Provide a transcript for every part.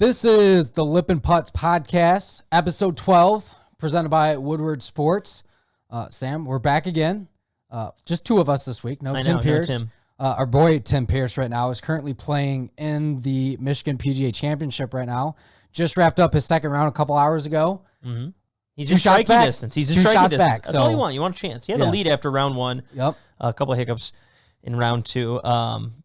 This is the Lippin Putts podcast, episode 12, presented by Woodward Sports. Sam, we're back again. Just two of us this week. No Tim Pierce. No Tim. Our boy Tim Pierce right now is currently playing in the Michigan PGA Championship right now. Just wrapped up his second round a couple hours ago. Mm-hmm. He's in striking distance. He's in striking distance. That's all you want. You want a chance. He had a lead after round one. Yep. A couple of hiccups in round two.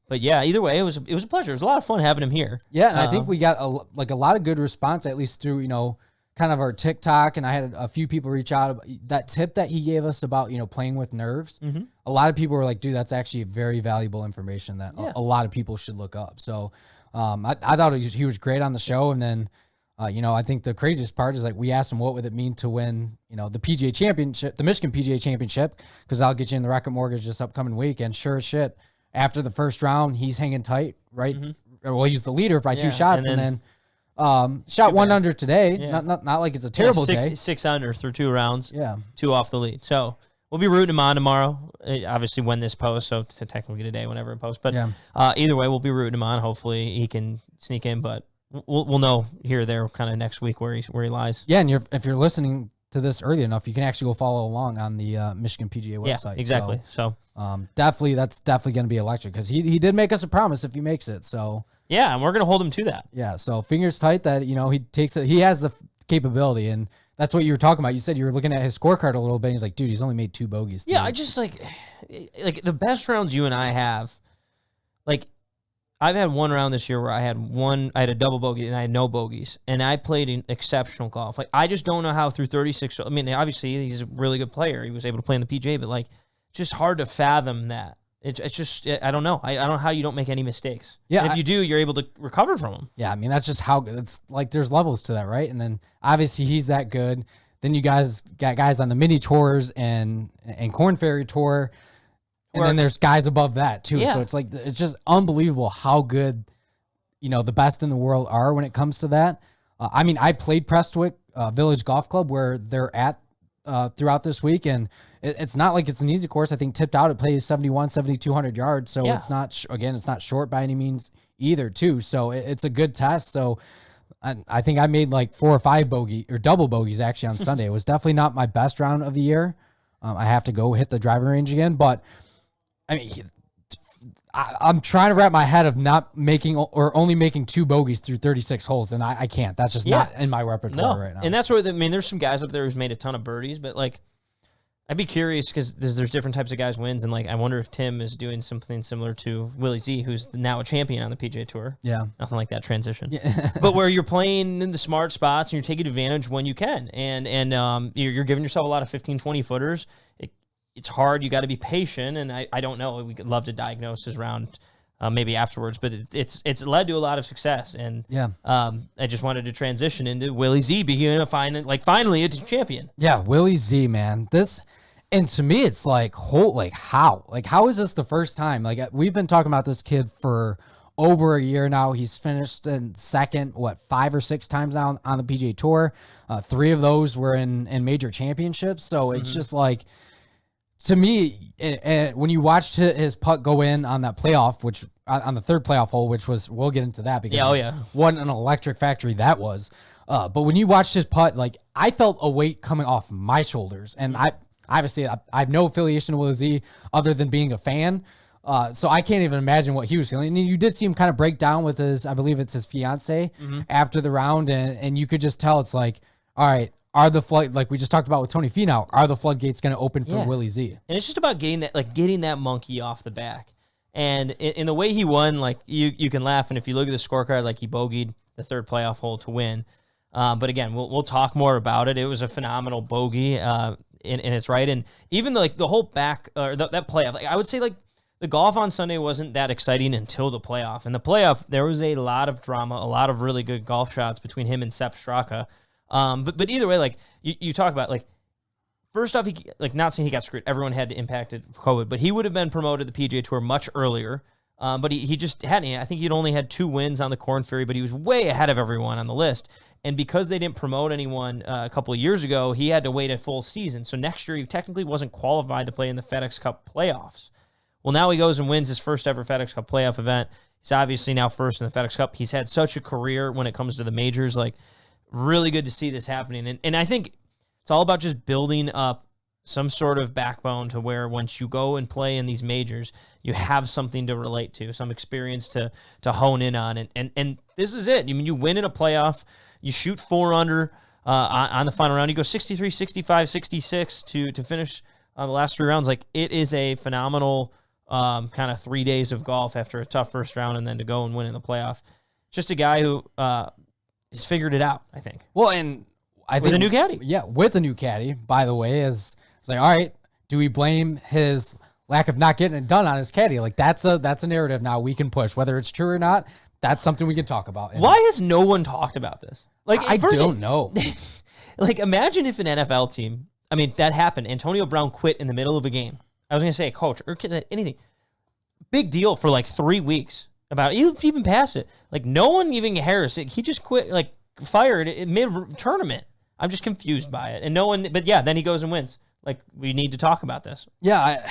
But yeah, either way, it was a pleasure. It was a lot of fun having him here. Yeah, and I think we got a lot of good response, at least through, kind of our TikTok, and I had a few people reach out. That tip that he gave us about, playing with nerves, a lot of people were like, dude, that's actually very valuable information that a lot of people should look up. So I thought he was great on the show. And then, I think the craziest part is like we asked him what would it mean to win, the PGA Championship, the Michigan PGA Championship, because I'll get you in the Rocket Mortgage this upcoming week. And sure as shit, after the first round, he's hanging tight, right? Well, he's the leader by two shots, and then shot one under today. Yeah. Not like it's a terrible day. 6 under through 2 rounds. Yeah. 2 off the lead. So we'll be rooting him on tomorrow. Obviously, when this posts, so technically today, whenever it posts. But either way, we'll be rooting him on. Hopefully, he can sneak in, but we'll know here or there kind of next week where he lies. Yeah, and if you're listening to this early enough, you can actually go follow along on the Michigan PGA website. Yeah, exactly. So that's definitely going to be electric because he did make us a promise if he makes it. So yeah, and we're going to hold him to that. Yeah, so fingers tight that he takes it. He has the capability, and that's what you were talking about. You said you were looking at his scorecard a little bit. And he's like, dude, he's only made 2 bogeys. Yeah, I just like the best rounds you and I have. Like, I've had one round this year where I had a double bogey and I had no bogeys, and I played an exceptional golf. Like, I just don't know how through 36. I mean, obviously he's a really good player. He was able to play in the PGA, but like, it's just hard to fathom that. It's just, I don't know. I don't know how you don't make any mistakes. Yeah. And if you do, you're able to recover from them. Yeah. I mean, that's just how good. It's like there's levels to that, right? And then obviously he's that good. Then you guys got guys on the mini tours and Corn Ferry Tour. And then there's guys above that too. Yeah. So it's like, it's just unbelievable how good, the best in the world are when it comes to that. I mean, I played Prestwick Village Golf Club where they're at throughout this week. And it's not like it's an easy course. I think tipped out, it plays 7,200 yards. So it's not, it's not short by any means either too. So it's a good test. So I think I made like 4 or 5 double bogeys actually on Sunday. It was definitely not my best round of the year. I have to go hit the driving range again, but I mean, I'm trying to wrap my head of not making or only making 2 bogeys through 36 holes, and I can't. That's just not in my repertoire right now. And that's where there's some guys up there who's made a ton of birdies, but like, I'd be curious because there's different types of guys wins, and like I wonder if Tim is doing something similar to Willie Z, who's now a champion on the PGA Tour. Yeah, nothing like that transition. Yeah. But where you're playing in the smart spots and you're taking advantage when you can, and you're giving yourself a lot of 15, 20 footers. It's hard. You got to be patient, and I don't know. We could love to diagnose his round maybe afterwards, but it's led to a lot of success. And I just wanted to transition into Willie Z being finally a champion. Yeah, Willie Z, man. And to me, it's like how is this the first time? Like we've been talking about this kid for over a year now. He's finished in second, 5 or 6 times now on the PGA Tour. 3 of those were in major championships. So it's just like. To me, when you watched his putt go in on that playoff, which on the 3rd playoff hole, which was, we'll get into that because what an electric factory that was. But when you watched his putt, like I felt a weight coming off my shoulders, and I have no affiliation with Willie Z other than being a fan. So I can't even imagine what he was feeling. And you did see him kind of break down with I believe it's his fiance after the round, and you could just tell it's like, all right. Are the like we just talked about with Tony Finau, are the floodgates going to open for Willie Z? And it's just about getting that monkey off the back. And in the way he won, like you can laugh. And if you look at the scorecard, like he bogeyed the 3rd playoff hole to win. But again, we'll talk more about it. It was a phenomenal bogey, and it's right. And even the whole back or that playoff, like I would say, like the golf on Sunday wasn't that exciting until the playoff. In the playoff, there was a lot of drama, a lot of really good golf shots between him and Sepp Straka. But either way, like you talk about, like first off, not saying he got screwed. Everyone had impacted COVID, but he would have been promoted to the PGA Tour much earlier. But he just hadn't. I think he'd only had 2 wins on the Corn Ferry, but he was way ahead of everyone on the list. And because they didn't promote anyone a couple of years ago, he had to wait a full season. So next year, he technically wasn't qualified to play in the FedEx Cup playoffs. Well, now he goes and wins his first ever FedEx Cup playoff event. He's obviously now first in the FedEx Cup. He's had such a career when it comes to the majors. Like, really good to see this happening. And I think it's all about just building up some sort of backbone to where once you go and play in these majors, you have something to relate to, some experience to hone in on. And this is it. I mean, you win in a playoff, you shoot 4 under on the final round, you go 63, 65, 66 to finish on the last 3 rounds. Like, it is a phenomenal kind of 3 days of golf after a tough first round and then to go and win in the playoff. Just a guy who has figured it out, I think. Well, and I think with a new caddy. Yeah, with a new caddy, by the way, it's like, all right, do we blame his lack of not getting it done on his caddy? Like, that's a narrative now we can push. Whether it's true or not, that's something we can talk about. And why has no one talked about this? Like, I don't know. Like, imagine if an NFL team, I mean, that happened. Antonio Brown quit in the middle of a game. I was going to say a coach or anything. Big deal for like 3 weeks. About even past it. Like, no one even cares. He just quit, like, fired in mid-tournament. I'm just confused by it. And no one, but yeah, then he goes and wins. Like, we need to talk about this. Yeah,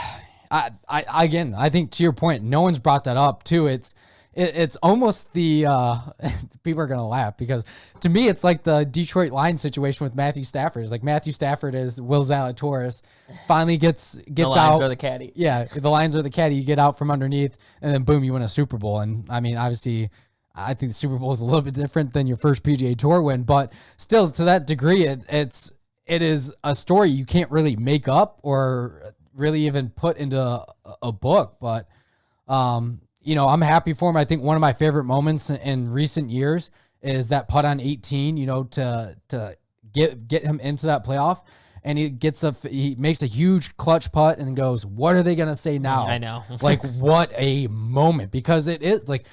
again, I think to your point, no one's brought that up too. It's almost the people are gonna laugh because to me it's like the Detroit Lions situation with Matthew Stafford. It's like Matthew Stafford is Will Zalatoris, finally gets the out. Lions are the caddy. Yeah, the Lions are the caddy. You get out from underneath, and then boom, you win a Super Bowl. And I mean, obviously, I think the Super Bowl is a little bit different than your first PGA Tour win, but still, to that degree, it is a story you can't really make up or really even put into a book. But you know, I'm happy for him. I think one of my favorite moments in recent years is that putt on 18. You know, to get him into that playoff, and he makes a huge clutch putt and then goes, "What are they gonna say now?" I know. Like, what a moment, because it is like.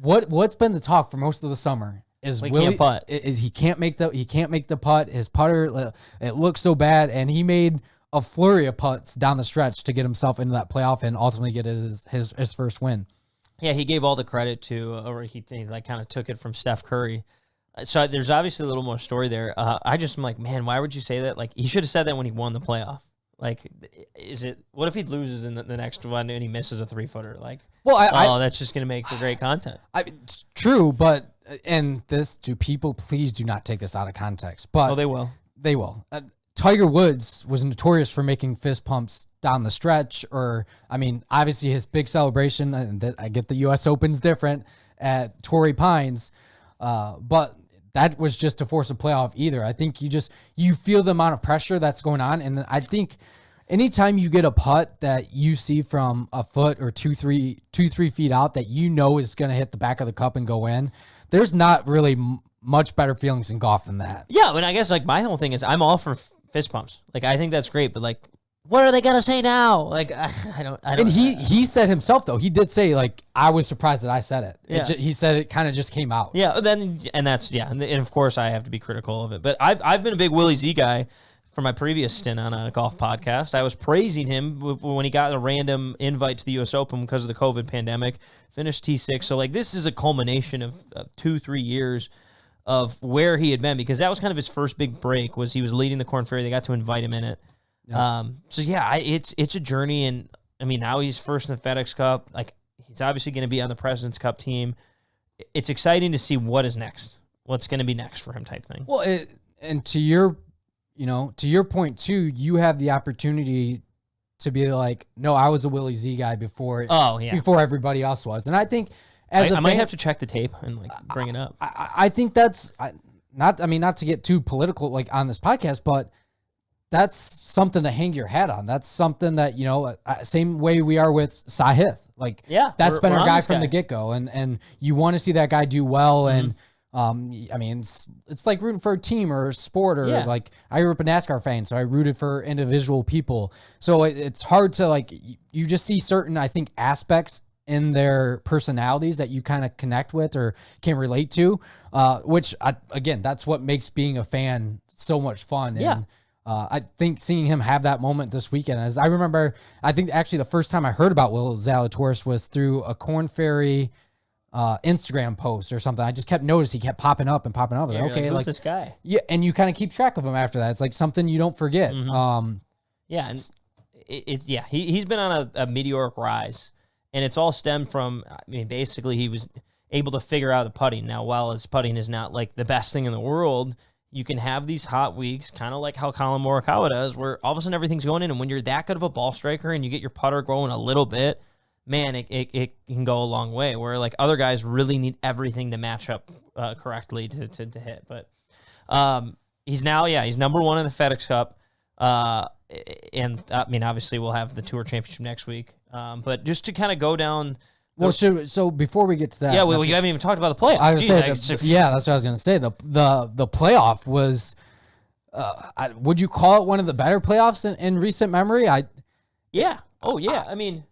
What's been the talk for most of the summer is Willie can't putt. He can't make the putt. His putter, it looks so bad, and he made a flurry of putts down the stretch to get himself into that playoff and ultimately get his first win. Yeah, he gave all the credit to, or he like kind of took it from Steph Curry. So there's obviously a little more story there. I just am like, man, why would you say that? Like, he should have said that when he won the playoff. Like, what if he loses in the next one and he misses a 3-footer? Like, well, that's just going to make for great content. It's true, but, and this, people please do not take this out of context. But they will. They will. Tiger Woods was notorious for making fist pumps down the stretch, or, I mean, obviously his big celebration, and I get the U.S. Open's different at Torrey Pines, but that was just to force a playoff either. I think you feel the amount of pressure that's going on. And I think anytime you get a putt that you see from a foot or 2-3 feet out that you know is going to hit the back of the cup and go in, there's not really much better feelings in golf than that. Yeah, and I guess like my whole thing is I'm all for fist pumps. Like, I think that's great, but like, what are they gonna say now? Like, I don't. And he said himself though. He did say, like, I was surprised that I said it. Yeah. He said it kind of just came out. Yeah. And of course I have to be critical of it. But I've been a big Willie Z guy for my previous stint on a golf podcast. I was praising him when he got a random invite to the U.S. Open because of the COVID pandemic. Finished T6. So like, this is a culmination of 2-3 years of where he had been, because that was kind of his first big break. Was he was leading the Corn Ferry. They got to invite him in it. Yeah. So yeah, it's a journey, and I mean, now he's first in the FedEx Cup. Like, he's obviously going to be on the President's Cup team. It's exciting to see what is next, what's going to be next for him, type thing. Well, and to your point too, you have the opportunity to be like, no, I was a Willie Z guy before. Oh yeah, before everybody else was, and I think I might have to check the tape and like bring it up. I think that's not to get too political like on this podcast, but that's something to hang your hat on. That's something that, you know, same way we are with Sahith. Like, yeah, that's been our guy from the get-go. And you want to see that guy do well. Mm-hmm. And, I mean, it's like rooting for a team or a sport, or like, I grew up a NASCAR fan, so I rooted for individual people. So it's hard to, like, you just see certain, I think, aspects in their personalities that you kind of connect with or can relate to, which, again, that's what makes being a fan so much fun. Yeah. And, I think seeing him have that moment this weekend, as I remember, I think actually the first time I heard about Will Zalatoris was through a Corn Ferry Instagram post or something. I just kept noticing he kept popping up. I was like, okay, who's this guy? Yeah, and you kind of keep track of him after that. It's like something you don't forget. Mm-hmm. Yeah, and he's been on a meteoric rise, And it's all stemmed from, I mean, basically he was able to figure out the putting. Now, while his putting is not like the best thing in the world, you can have these hot weeks, kind of like how Colin Morikawa does, where all of a sudden everything's going in. And when you're that good of a ball striker and you get your putter going a little bit, man, it can go a long way. Where like other guys really need everything to match up correctly to hit. But he's number one in the FedEx Cup. And I mean, obviously we'll have the Tour Championship next week. But just to kind of go down. Well, so before we get to that, you haven't even talked about the playoffs. I was gonna say, that's what I was going to say. The playoff was, would you call it one of the better playoffs in recent memory? I mean,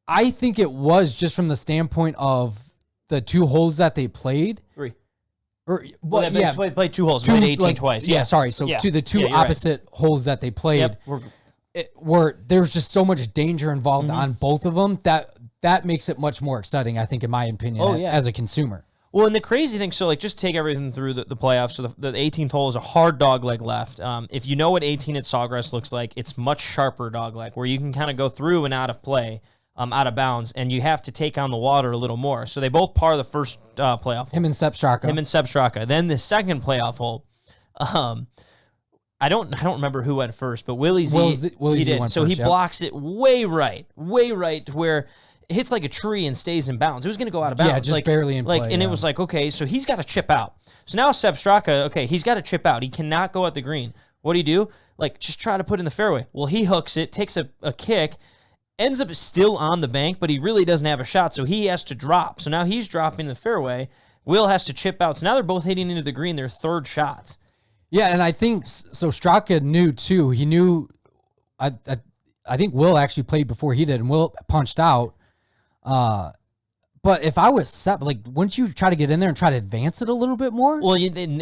I think it was, just from the standpoint of the two holes that they played. Three. They played two holes. Played 18 twice. Yeah, sorry. So to the two opposite holes that they played, there was just so much danger involved on both of them that makes it much more exciting, I think, in my opinion, as a consumer. Well, and the crazy thing, so like just take everything through the playoffs. So the 18th hole is a hard dog leg left. If you know what 18 at Sawgrass looks like, it's much sharper dog leg, where you can kind of go through and out of play, out of bounds, and you have to take on the water a little more. So they both par the first playoff hole. Him and Sepp Straka. Then the second playoff hole, I don't remember who went first, but Willie Z did. So he blocks it way right to where it hits like a tree and stays in bounds. It was going to go out of bounds. Yeah, just barely in play. And it was like, okay, so he's got to chip out. So now Sepp Straka, okay, he's got to chip out. He cannot go at the green. What do you do? Like, just try to put it in the fairway. Well, he hooks it, takes a kick, ends up still on the bank, but he really doesn't have a shot, so he has to drop. So now he's dropping the fairway. Will has to chip out. So now they're both hitting into the green, their third shots. Yeah, and I think, so Straka knew, too. He knew, I think Will actually played before he did, and Will punched out. But if I was Sepp, like, wouldn't you try to get in there and try to advance it a little bit more? Well,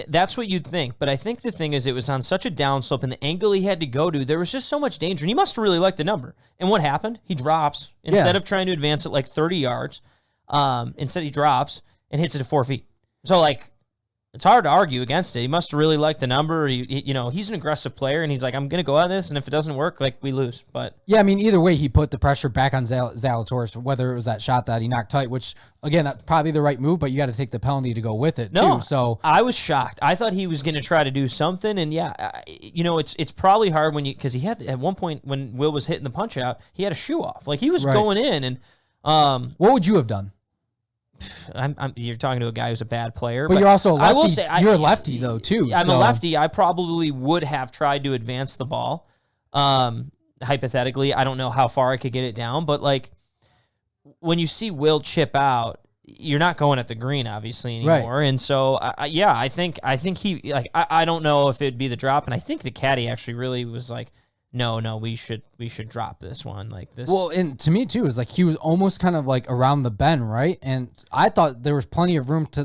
that's what you'd think. But I think the thing is, it was on such a downslope, and the angle he had to go to, there was just so much danger. And he must have really liked the number. And what happened? He drops. Instead of trying to advance it like 30 yards, instead he drops and hits it at 4 feet. So, like, it's hard to argue against it. He must have really liked the number. He's an aggressive player, and he's like, I'm going to go at this, and if it doesn't work, like, we lose. But yeah, I mean, either way, he put the pressure back on Zalatoris, whether it was that shot that he knocked tight, which, again, that's probably the right move, but you got to take the penalty to go with it, too. So I was shocked. I thought he was going to try to do something, and it's probably hard because he had, at one point, when Will was hitting the punch out, he had a shoe off. Like, he was going in, and what would you have done? You're talking to a guy who's a bad player. But you're also a lefty. I will say, you're a lefty, though, too. I'm a lefty. I probably would have tried to advance the ball. Hypothetically, I don't know how far I could get it down. But, like, when you see Will chip out, you're not going at the green, obviously, anymore. Right. And so, I think he, like, I don't know if it'd be the drop. And I think the caddy actually really was like, no, we should drop this one like this. Well, and to me too, is like he was almost kind of like around the bend, right? And I thought there was plenty of room to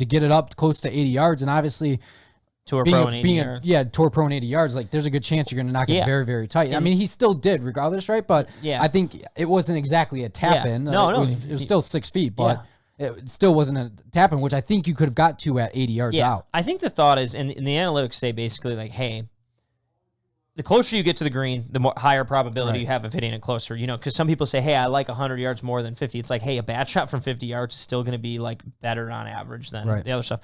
get it up close to 80 yards, and obviously Tour Pro and 80 yards. Tour Pro and 80 yards. Like, there's a good chance you're going to knock it very, very tight. I mean, he still did, regardless, right? But I think it wasn't exactly a tap in. No, it was still 6 feet, but it still wasn't a tap in, which I think you could have got to at 80 yards out. I think the thought is, and the analytics say basically like, hey, the closer you get to the green, the more higher probability you have of hitting it closer. Because some people say, hey, I like 100 yards more than 50. It's like, hey, a bad shot from 50 yards is still going to be like better on average than the other stuff.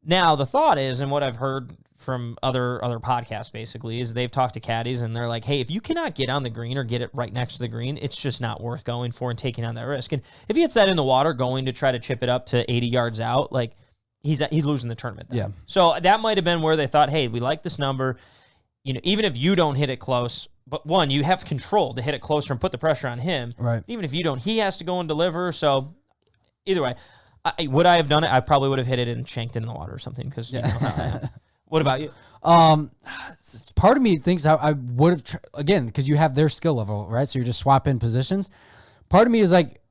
Now, the thought is, and what I've heard from other podcasts basically, is they've talked to caddies and they're like, hey, if you cannot get on the green or get it right next to the green, it's just not worth going for and taking on that risk. And if he hits that in the water, going to try to chip it up to 80 yards out, like he's losing the tournament then. Yeah. So that might have been where they thought, hey, we like this number. Even if you don't hit it close, but one, you have control to hit it closer and put the pressure on him. Right. Even if you don't, he has to go and deliver. So either way, would I have done it? I probably would have hit it and shanked it in the water or something. Because you know how I am. What about you? Part of me thinks I would have again, because you have their skill level, right? So you're just swapping positions. Part of me is like,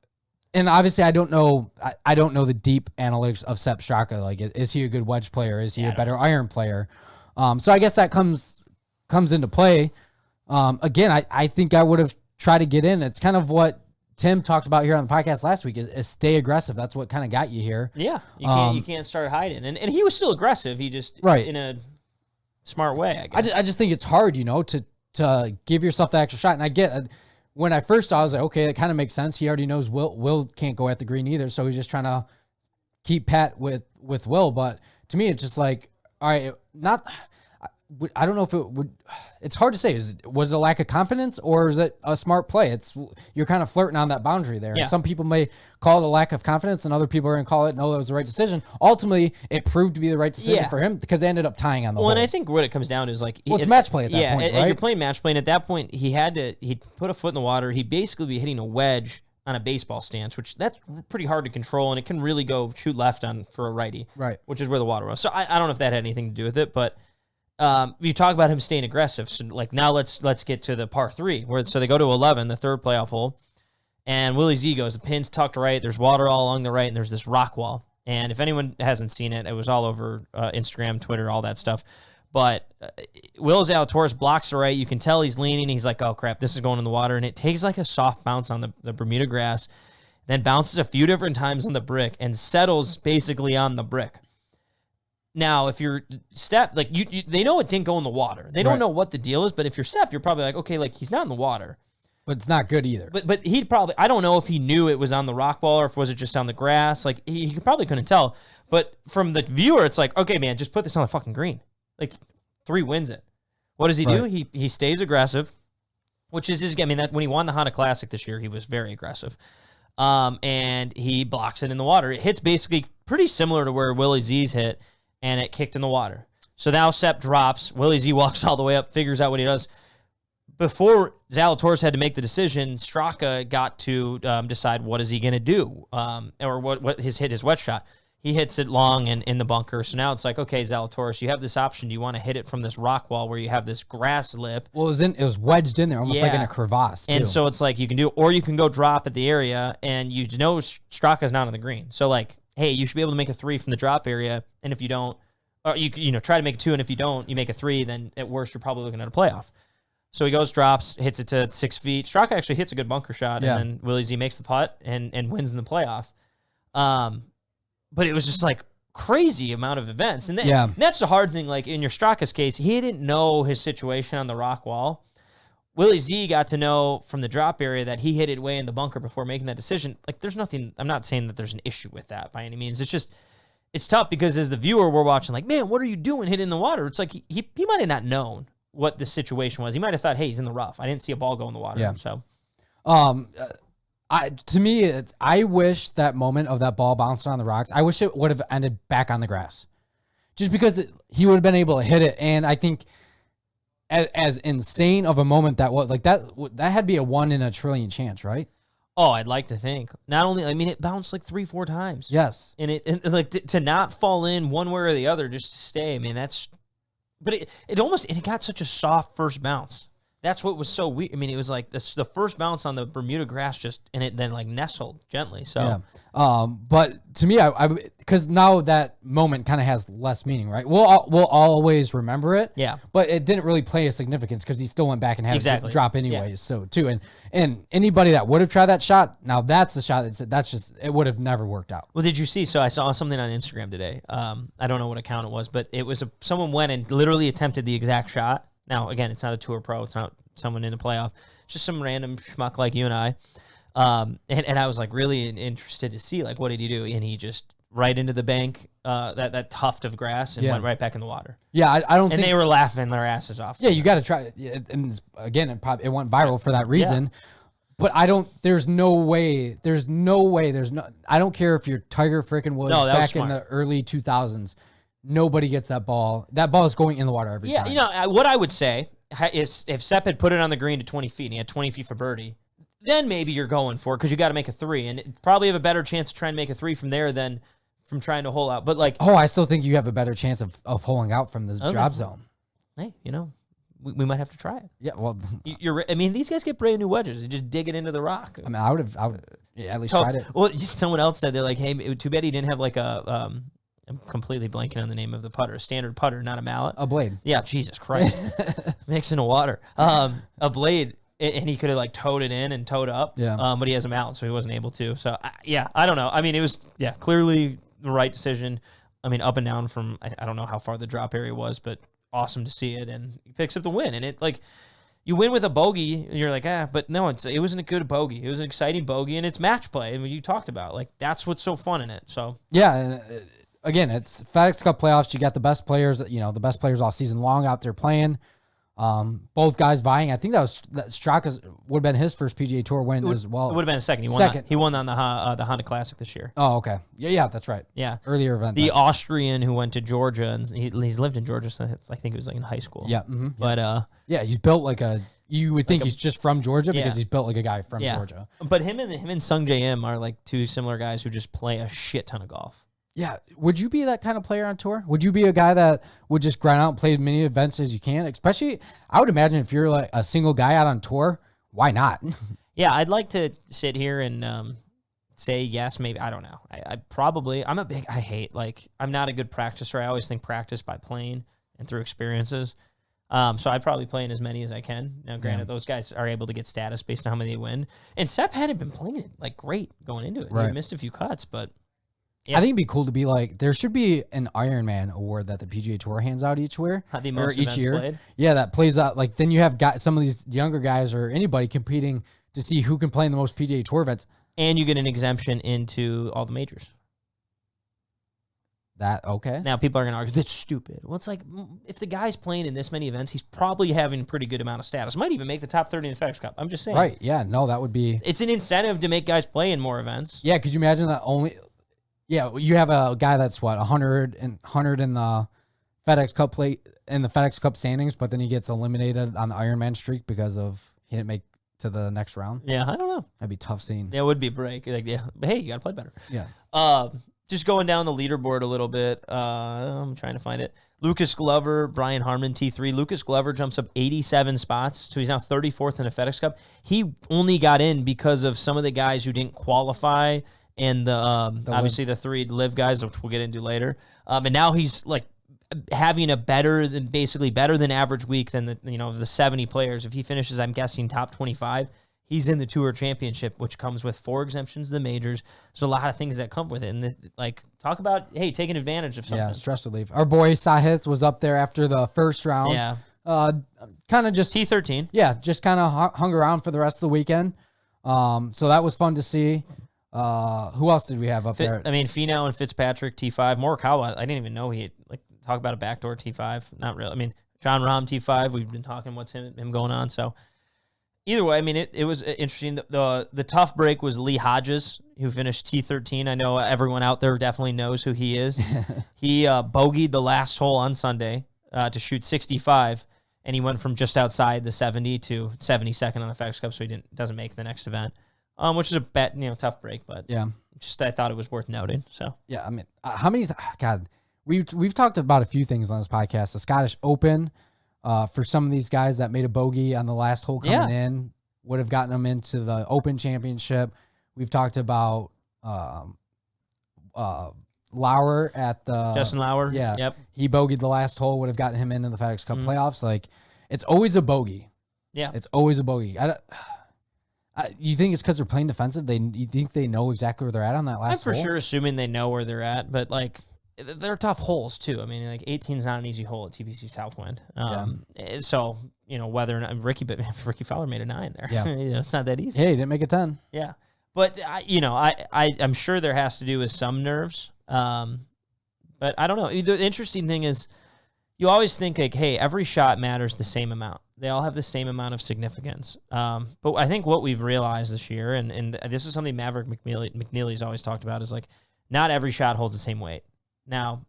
and obviously I don't know. I don't know the deep analytics of Sepp Straka. Like, is he a good wedge player? Is he a better iron player? So I guess that comes into play. Again, I think I would have tried to get in. It's kind of what Tim talked about here on the podcast last week is stay aggressive. That's what kind of got you here. Yeah, you can't start hiding. And he was still aggressive. He just in a smart way, I guess. I just think it's hard, to give yourself that extra shot. And I get when I first saw it, I was like, okay, it kind of makes sense. He already knows Will can't go at the green either, so he's just trying to keep pat with Will. But to me, it's just like, all right, I don't know if it would. It's hard to say. Was it a lack of confidence or is it a smart play? You're kind of flirting on that boundary there. Yeah. Some people may call it a lack of confidence, and other people are going to call it no, it was the right decision. Ultimately, it proved to be the right decision for him because they ended up tying on the hole. And I think what it comes down to is like, it's match play at that point, right? You're playing match play, and at that point, he put a foot in the water. He'd basically be hitting a wedge on a baseball stance, which that's pretty hard to control, and it can really go shoot left on for a righty, right? Which is where the water was. So I don't know if that had anything to do with it, but. You talk about him staying aggressive. So like now let's get to the par 3 so they go to 11, the third playoff hole, and Willie Z goes, the pin's tucked right, there's water all along the right, and there's this rock wall. And if anyone hasn't seen it, it was all over Instagram, Twitter, all that stuff. But Will Zalatoris blocks the right. You can tell he's leaning. He's like, oh crap, this is going in the water, and it takes like a soft bounce on the Bermuda grass, then bounces a few different times on the brick and settles basically on the brick. Now, if you're Sepp, like they know it didn't go in the water. They don't know what the deal is, but if you're Sepp, you're probably like, okay, like he's not in the water. But it's not good either. But he'd probably, I don't know if he knew it was on the rock wall or if was it just on the grass. Like he probably couldn't tell. But from the viewer, it's like, okay, man, just put this on the fucking green. Like 3 wins it. What does he do? He stays aggressive, which is his game. I mean, that when he won the Honda Classic this year, he was very aggressive. And he blocks it in the water. It hits basically pretty similar to where Willie Z's hit. And it kicked in the water. So now Sepp drops. Willie Z walks all the way up, figures out what he does. Before Zalatoris had to make the decision, Straka got to decide what is he going to do, or what his wet shot. He hits it long and in the bunker. So now it's like, okay, Zalatoris, you have this option. Do you want to hit it from this rock wall where you have this grass lip? Well, it was wedged in there, almost like in a crevasse, too. And so it's like you can do, or you can go drop at the area, and you know Straka's not on the green. So like, hey, you should be able to make a 3 from the drop area, and if you don't, or you try to make a 2, and if you don't, you make a 3, then at worst you're probably looking at a playoff. So he goes, drops, hits it to 6 feet. Straka actually hits a good bunker shot, and then Willie Z makes the putt and wins in the playoff. But it was just like crazy amount of events, and that's the hard thing. Like in your Straka's case, he didn't know his situation on the rock wall. Willie Z got to know from the drop area that he hit it way in the bunker before making that decision. Like, there's nothing, I'm not saying that there's an issue with that by any means. It's just, it's tough because as the viewer, we're watching like, man, what are you doing hitting in the water? It's like he might have not known what the situation was. He might have thought, hey, he's in the rough. I didn't see a ball go in the water. Yeah. So, to me, I wish that moment of that ball bouncing on the rocks, I wish it would have ended back on the grass. Just because he would have been able to hit it. And I think as insane of a moment that was, like that had to be a 1 in a trillion chance, right? Oh, I'd like to think. Not only, I mean, it bounced like 3-4 times. Yes. And like to not fall in one way or the other, just to stay. I mean, but it got such a soft first bounce. That's what was so weird. I mean, it was like the first bounce on the Bermuda grass and it then like nestled gently. So, yeah. But to me, because now that moment kind of has less meaning, right? We'll always remember it. Yeah. But it didn't really play a significance because he still went back and had to drop anyways. Yeah. So too, and anybody that would have tried that shot, now that's the shot it would have never worked out. Well, did you see? So I saw something on Instagram today. I don't know what account it was, but it was someone went and literally attempted the exact shot. Now, again, it's not a tour pro. It's not someone in a playoff. It's just some random schmuck like you and I. And I was like really interested to see like what did he do? And he just right into the bank, that tuft of grass, and went right back in the water. Yeah, I don't. And they were laughing their asses off. Yeah, you got to try. And again, it went viral for that reason. Yeah. But there's no way. I don't care if you're Tiger freaking Woods back in the early 2000s. Nobody gets that ball. That ball is going in the water every time. Yeah, what I would say is if Sepp had put it on the green to 20 feet and he had 20 feet for birdie, then maybe you're going for it because you got to make a 3. And probably have a better chance to try and make a 3 from there than from trying to hole out. But like, I still think you have a better chance of holing out from the drop zone. Hey, we might have to try it. Yeah, well, I mean, these guys get brand new wedges. You just dig it into the rock. I mean, I would at least tried it. Well, someone else said they're like, hey, too bad he didn't have like a. I'm completely blanking on the name of the putter. A standard putter, not a mallet. A blade. Yeah, Jesus Christ. Mixing the water. A blade, and he could have like towed it in and towed up. Yeah. But he has a mallet, so he wasn't able to. So, I don't know. I mean, it was, clearly the right decision. I mean, up and down from, I don't know how far the drop area was, but awesome to see it. And he picks up the win. And it, like, you win with a bogey, and you're like, but no, it wasn't a good bogey. It was an exciting bogey, and it's match play, and you talked about like that's what's so fun in it. So yeah, and again, it's FedEx Cup playoffs. You got the best players, the best players all season long out there playing. Both guys vying. I think that Straka would have been his first PGA Tour win as well. It would have been a second. He won on the Honda Classic this year. Oh, okay. Yeah, that's right. Yeah, earlier event. The Austrian who went to Georgia and he's lived in Georgia since I think it was like in high school. Yeah, mm-hmm, but yeah, he's built like a. You would think he's just from Georgia because he's built like a guy from Georgia. But him and Sung J M are like two similar guys who just play a shit ton of golf. Yeah. Would you be that kind of player on tour? Would you be a guy that would just grind out and play as many events as you can? Especially, I would imagine if you're like a single guy out on tour, why not? Yeah, I'd like to sit here and say yes, maybe. I don't know. I'm not a good practicer. I always think practice by playing and through experiences. So I'd probably play in as many as I can. Now, granted, those guys are able to get status based on how many they win. And Sepp hadn't been playing like great going into it. Right. He missed a few cuts, but... Yeah. I think it'd be cool to be like, there should be an Ironman award that the PGA Tour hands out each year. Each year. Played. Yeah, that plays out. Like, then you have got some of these younger guys or anybody competing to see who can play in the most PGA Tour events. And you get an exemption into all the majors. Okay. Now, people are going to argue, that's stupid. Well, it's like, if the guy's playing in this many events, he's probably having a pretty good amount of status. Might even make the top 30 in the FedEx Cup. I'm just saying. Right, yeah. No, that would be... It's an incentive to make guys play in more events. Yeah, could you imagine that only... Yeah, you have a guy that's 100 in the FedEx Cup in the FedEx Cup standings, but then he gets eliminated on the Ironman streak because he didn't make to the next round. Yeah, I don't know. That'd be a tough scene. Yeah, it would be a break. Like, yeah, but hey, you got to play better. Yeah. Just going down the leaderboard a little bit. I'm trying to find it. Lucas Glover, Brian Harmon, T3. Lucas Glover jumps up 87 spots, so he's now 34th in the FedEx Cup. He only got in because of some of the guys who didn't qualify. And obviously the three LIV guys, which we'll get into later. And now he's like having a better than average week than the 70 players. If he finishes, I'm guessing top 25, he's in the Tour Championship, which comes with 4 exemptions to the majors. There's a lot of things that come with it. And talk about, hey, taking advantage of something. Yeah, stress relief. Our boy Sahith was up there after the first round. Yeah. Kind of just T13. Yeah, just kind of hung around for the rest of the weekend. So that was fun to see. Who else did we have up there? I mean, Finau and Fitzpatrick, T5. Morikawa, I didn't even know he had, talk about a backdoor T5. Not really. I mean, John Rahm, T5. We've been talking what's him going on. So either way, I mean, it was interesting. The tough break was Lee Hodges, who finished T13. I know everyone out there definitely knows who he is. He bogeyed the last hole on Sunday to shoot 65, and he went from just outside the 70 to 72nd on the FedEx Cup, so he doesn't make the next event. Which is a tough break, but yeah, I thought it was worth noting. So yeah, I mean, how many? God, we've talked about a few things on this podcast. The Scottish Open, for some of these guys that made a bogey on the last hole coming in, would have gotten them into the Open Championship. We've talked about Lauer at the Justin Lauer. Yeah, yep. He bogeyed the last hole, would have gotten him into the FedEx Cup playoffs. Like, it's always a bogey. Yeah, it's always a bogey. You think it's because they're playing defensive? You think they know exactly where they're at on that last hole? I'm for sure assuming they know where they're at, but they're tough holes too. I mean, 18 is not an easy hole at TPC Southwind. So whether or not Ricky Fowler made a 9 there. Yeah, it's not that easy. Hey, he didn't make a 10. Yeah, but I'm sure there has to do with some nerves. But I don't know. The interesting thing is, you always think hey, every shot matters the same amount. They all have the same amount of significance. But I think what we've realized this year, and this is something Maverick McNeely's always talked about, is not every shot holds the same weight. Now,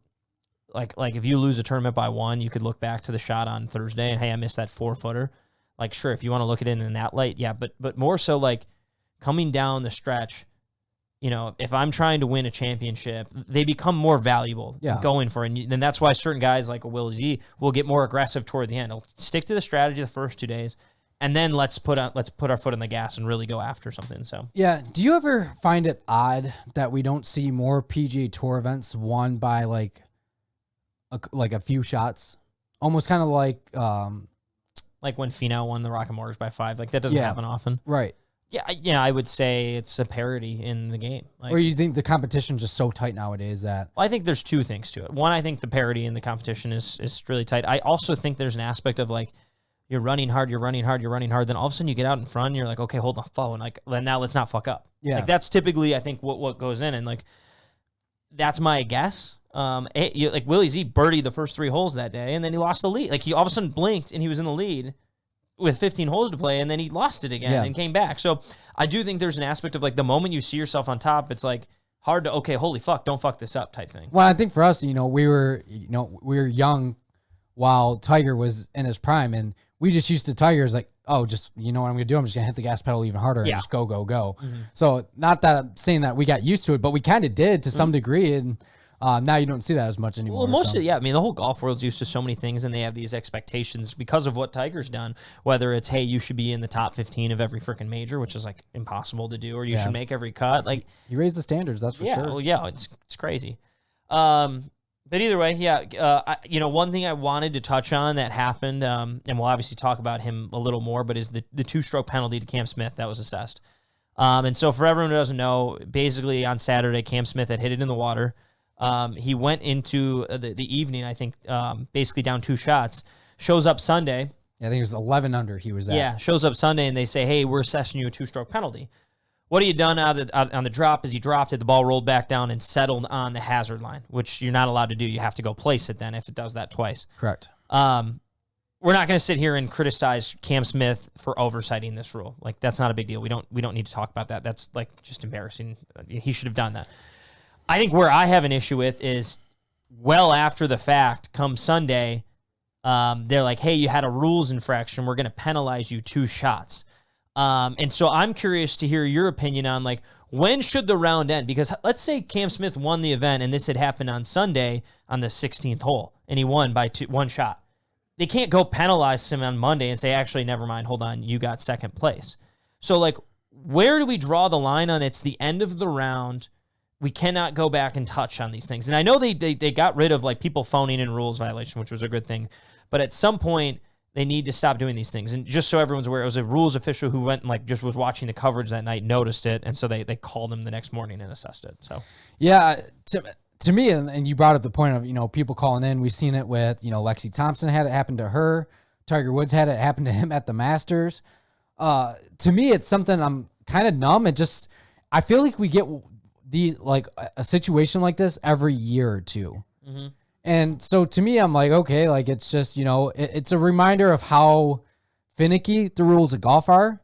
like if you lose a tournament by 1, you could look back to the shot on Thursday and, hey, I missed that 4-footer. Sure, if you want to look at it in that light, yeah. But more so coming down the stretch, if I'm trying to win a championship, they become more valuable going for it. And that's why certain guys like Will Z will get more aggressive toward the end. They'll stick to the strategy the first 2 days, and then let's put our foot on the gas and really go after something. So yeah. Do you ever find it odd that we don't see more PGA Tour events won by a few shots? Almost kind of like when Finau won the Rocket Mortgage by 5. That doesn't happen often. Right. Yeah, I would say it's a parity in the game. Or you think the competition's just so tight nowadays that... Well, I think there's 2 things to it. One, I think the parity in the competition is really tight. I also think there's an aspect of you're running hard. Then all of a sudden you get out in front and you're like, okay, hold the phone. Like, now let's not fuck up. Yeah. Like, that's typically, I think, what goes in. And, like, that's my guess. Like, Willie Z birdied the first 3 holes that day, and then he lost the lead. Like, he all of a sudden blinked, and he was in the lead with 15 holes to play, and then he lost it again and came back. So I do think there's an aspect of, like, the moment you see yourself on top, it's, like, hard to, okay, holy fuck, don't fuck this up type thing. Well, I think for us, we were young while Tiger was in his prime, and we just used to Tiger's like, oh, just, you know what I'm going to do? I'm just going to hit the gas pedal even harder and just go. Mm-hmm. So not that I'm saying that we got used to it, but we kind of did to some degree, and now you don't see that as much anymore. Well, I mean, the whole golf world's used to so many things, and they have these expectations because of what Tiger's done, whether it's, hey, you should be in the top 15 of every freaking major, which is, like, impossible to do, or you should make every cut. Like, he raised the standards, that's for sure. Well, yeah, it's crazy. But either way, one thing I wanted to touch on that happened, and we'll obviously talk about him a little more, but is the 2-stroke penalty to Cam Smith that was assessed. And so for everyone who doesn't know, basically on Saturday, Cam Smith had hit it in the water. He went into the evening, I think, basically down 2 shots. Shows up Sunday. Yeah, I think it was 11 under he was at. Yeah, shows up Sunday, and they say, hey, we're assessing you a 2-stroke penalty. What he done out on the drop is he dropped it, the ball rolled back down and settled on the hazard line, which you're not allowed to do. You have to go place it then if it does that twice. Correct. We're not going to sit here and criticize Cam Smith for oversighting this rule. Like, that's not a big deal. We don't need to talk about that. That's, like, just embarrassing. He should have done that. I think where I have an issue with is well after the fact, come Sunday, they're like, hey, you had a rules infraction. We're going to penalize you 2 shots. And so I'm curious to hear your opinion on, like, when should the round end? Because let's say Cam Smith won the event and this had happened on Sunday on the 16th hole and he won by 1 shot. They can't go penalize him on Monday and say, actually, never mind, hold on, you got second place. So, like, where do we draw the line on it's the end of the round? We cannot go back and touch on these things. And I know they got rid of, like, people phoning in rules violation, which was a good thing. But at some point, they need to stop doing these things. And just so everyone's aware, it was a rules official who went and, like, just was watching the coverage that night, noticed it, and so they called him the next morning and assessed it. So, yeah, to me, and you brought up the point of, people calling in. We've seen it with, Lexi Thompson had it happen to her. Tiger Woods had it happen to him at the Masters. To me, it's something I'm kind of numb. I feel like we get a situation like this every year or two. Mm-hmm. And so to me, I'm like, okay, like, it's just, it's a reminder of how finicky the rules of golf are.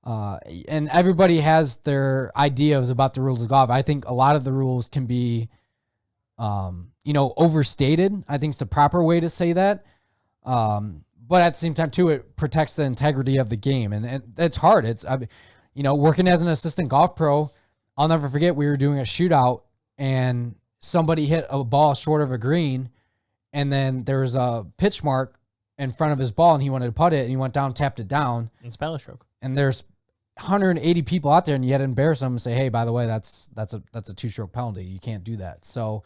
And everybody has their ideas about the rules of golf. I think a lot of the rules can be, overstated. I think it's the proper way to say that. But at the same time, too, it protects the integrity of the game. And it's hard. Working as an assistant golf pro, I'll never forget we were doing a shootout and somebody hit a ball short of a green, and then there was a pitch mark in front of his ball, and he wanted to putt it, and he went down, tapped it down. It's belly stroke. And there's 180 people out there, and you had to embarrass them and say, hey, by the way, that's a 2-stroke penalty. You can't do that. So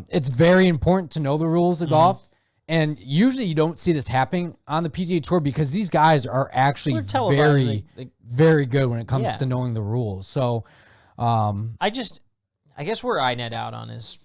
it's very important to know the rules of golf. And usually you don't see this happening on the PGA Tour because these guys are actually very, very good when it comes to knowing the rules. So I guess where I net out on is,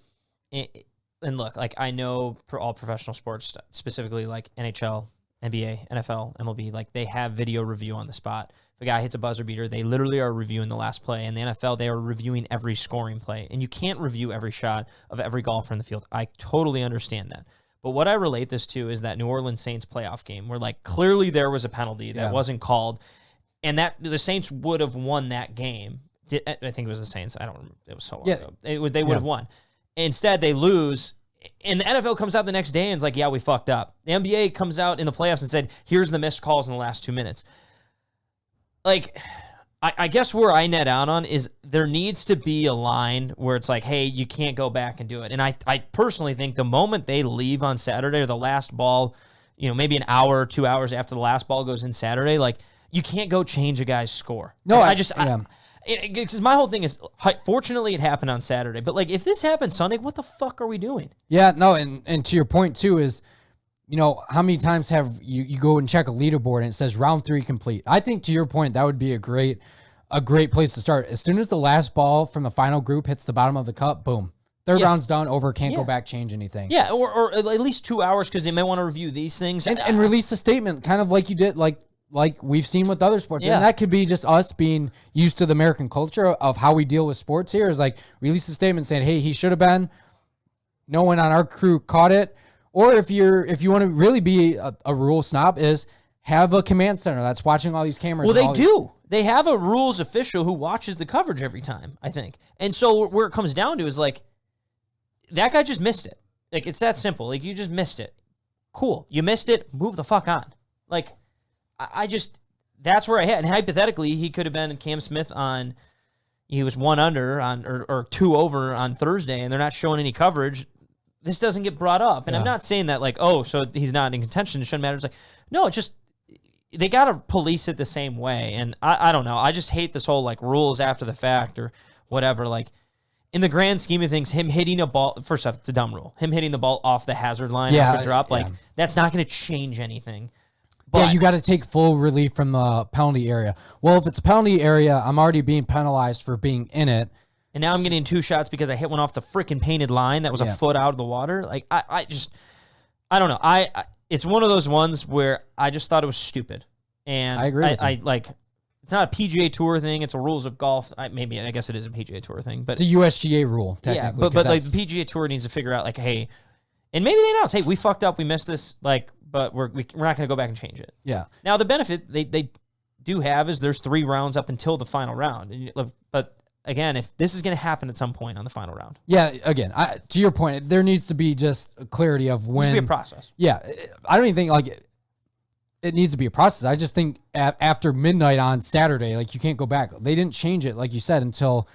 and look, like, I know for all professional sports, specifically like NHL, NBA, NFL, MLB, like, they have video review on the spot. If a guy hits a buzzer beater, they literally are reviewing the last play. In the NFL, they are reviewing every scoring play. And you can't review every shot of every golfer in the field. I totally understand that. But what I relate this to is that New Orleans Saints playoff game where, like, clearly there was a penalty that wasn't called, and that the Saints would have won that game. I think it was the Saints. I don't remember. It was so long ago. They would have won. Instead, they lose. And the NFL comes out the next day and is like, yeah, we fucked up. The NBA comes out in the playoffs and said, here's the missed calls in the last 2 minutes. Like, I guess where I net out on is there needs to be a line where it's like, hey, you can't go back and do it. And I personally think the moment they leave on Saturday or the last ball, maybe an hour or 2 hours after the last ball goes in Saturday, like, you can't go change a guy's score. No, because my whole thing is, fortunately, it happened on Saturday. But, like, if this happened Sunday, what the fuck are we doing? Yeah, no, and to your point, too, is, how many times have you go and check a leaderboard and it says round 3 complete? I think, to your point, that would be a great place to start. As soon as the last ball from the final group hits the bottom of the cup, boom, Third round's done, over, can't go back, change anything. Yeah, or at least 2 hours because they may want to review these things. And release a statement, kind of like you did, like we've seen with other sports. And that could be just us being used to the American culture of how we deal with sports here, is like release a statement saying, hey, he should have been. No one on our crew caught it. Or if you want to really be a rule snob, is have a command center that's watching all these cameras. Well, they do. They have a rules official who watches the coverage every time, I think. And so where it comes down to is like, that guy just missed it. Like, it's that simple. Like, you just missed it. Cool. You missed it. Move the fuck on. Like, I just, that's where I hit. And hypothetically, he could have been Cam Smith on, he was 1 under on, or 2 over on Thursday, and they're not showing any coverage. This doesn't get brought up. And I'm not saying that, like, oh, so he's not in contention. It shouldn't matter. It's like, no, it's just, they got to police it the same way. And I don't know. I just hate this whole, like, rules after the fact or whatever. Like, in the grand scheme of things, him hitting a ball, first off, it's a dumb rule. Him hitting the ball off the hazard line off a drop, like, that's not going to change anything. But you got to take full relief from the penalty area. Well, if it's a penalty area, I'm already being penalized for being in it. And now I'm getting 2 shots because I hit one off the freaking painted line that was a foot out of the water. Like, I don't know. It's one of those ones where I just thought it was stupid. And I agree with you. Like, it's not a PGA Tour thing. It's a rules of golf. I guess it is a PGA Tour thing. But it's a USGA rule, technically. Yeah, but like the PGA Tour needs to figure out, like, hey, and maybe they know, hey, we fucked up, we missed this, like, but we're not going to go back and change it. Yeah. Now, the benefit they do have is there's 3 rounds up until the final round. But again, if this is going to happen at some point on the final round. Yeah, again, to your point, there needs to be just a clarity of when. It needs to be a process. Yeah. I don't even think, like, it needs to be a process. I just think after midnight on Saturday, like, you can't go back. They didn't change it, like you said, until,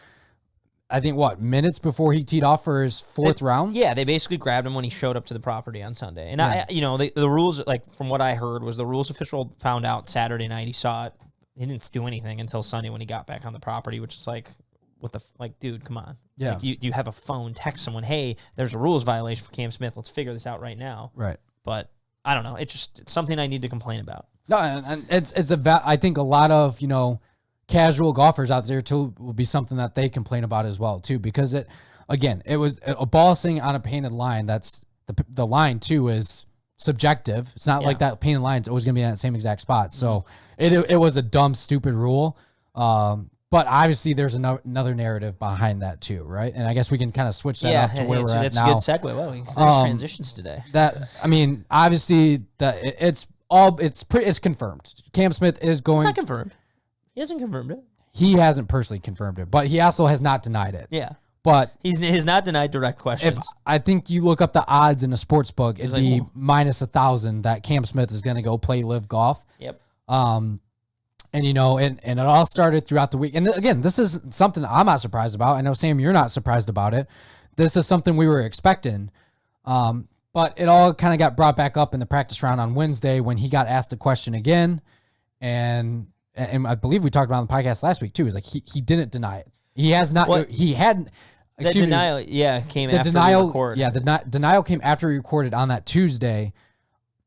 I think, minutes before he teed off for his 4th round? Yeah, they basically grabbed him when he showed up to the property on Sunday. And, the rules, like, from what I heard, was the rules official found out Saturday night. He saw it. He didn't do anything until Sunday when he got back on the property, which is like, dude, come on. Yeah. Like, you have a phone, text someone, hey, there's a rules violation for Cam Smith. Let's figure this out right now. Right. But I don't know. It's something I need to complain about. No, and I think a lot of, casual golfers out there too will be something that they complain about as well too, because it was a ball sitting on a painted line. That's the line too is subjective. It's not like that painted line is always going to be in that same exact spot. So it was a dumb, stupid rule. But obviously there's another narrative behind that too, right? And I guess we can kind of switch that up to where we're at now. That's a good segue. Well, we can transitions today. Obviously it's confirmed. Cam Smith is going. It's not confirmed. He hasn't confirmed it. He hasn't personally confirmed it, but he also has not denied it. Yeah. But he's not denied direct questions. If I think you look up the odds in a sports book, it'd be minus 1,000 that Cam Smith is going to go play LIV Golf. Yep. And it all started throughout the week. And again, this is something I'm not surprised about. I know, Sam, you're not surprised about it. This is something we were expecting. But it all kind of got brought back up in the practice round on Wednesday when he got asked the question again. And I believe we talked about it on the podcast last week too. Is like he didn't deny it. He has not. What? He hadn't. The denial, came after we recorded. Yeah, the denial came after we recorded on that Tuesday.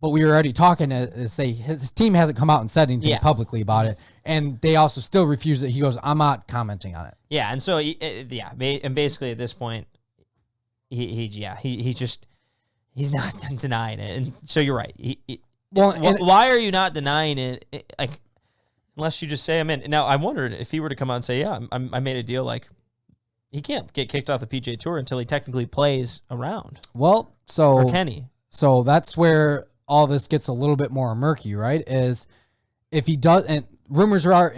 But we were already talking to say his team hasn't come out and said anything publicly about it, and they also still refuse it. He goes, "I'm not commenting on it." Yeah, and so and basically at this point, he's not denying it, and so you're right. Why are you not denying it? Like, unless you just say I'm in. Now I wondered if he were to come out and say, "Yeah, I made a deal." Like, he can't get kicked off the PGA Tour until he technically plays a round. Well, or can he? So that's where all this gets a little bit more murky, right? Is if he does, and rumors are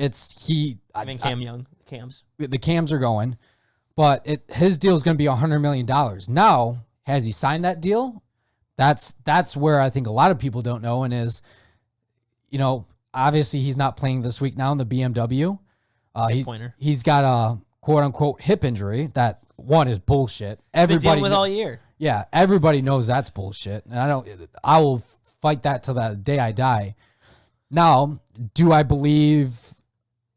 Cams. The Cams are going, but his deal is going to be $100 million. Now, has he signed that deal? That's where I think a lot of people don't know, and is, obviously he's not playing this week now in the BMW. He's got a quote unquote hip injury that is bullshit. Everybody been dealing with all year. Yeah, everybody knows that's bullshit, and I will fight that till the day I die. Now, do I believe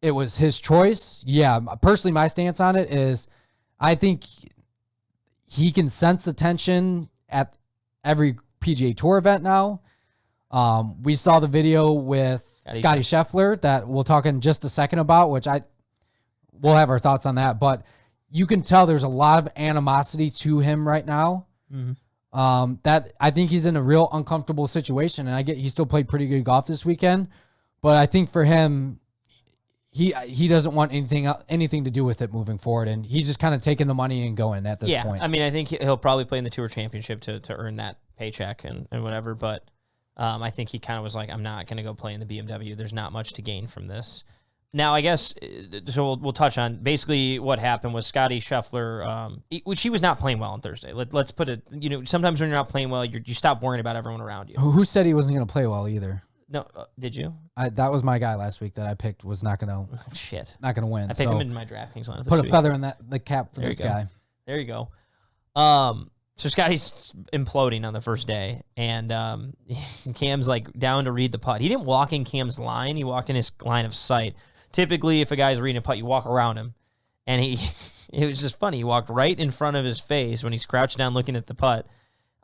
it was his choice? Yeah, personally, my stance on it is I think he can sense the tension at every PGA Tour event now. We saw the video with Scotty Scheffler that we'll talk in just a second about, which we'll have our thoughts on that, but you can tell there's a lot of animosity to him right now. That I think he's in a real uncomfortable situation, and he still played pretty good golf this weekend, but I think for him, he doesn't want anything to do with it moving forward, and he's just kind of taking the money and going at this point. I mean, I think he'll probably play in the Tour Championship to earn that paycheck and whatever, but I think he kind of was like, I'm not going to go play in the BMW. There's not much to gain from this. Now, I guess, so we'll touch on basically what happened was Scotty Scheffler, which he was not playing well on Thursday. Let's put it, sometimes when you're not playing well, you stop worrying about everyone around you. Who said he wasn't going to play well either? No, did you? That was my guy last week that I picked was not going to not going to win. I picked him in my DraftKings lineup. Put a feather in the cap for this guy. There you go. So Scotty's imploding on the first day, and Cam's like down to read the putt. He didn't walk in Cam's line; he walked in his line of sight. Typically, if a guy's reading a putt, you walk around him, and it was just funny. He walked right in front of his face when he's crouched down looking at the putt,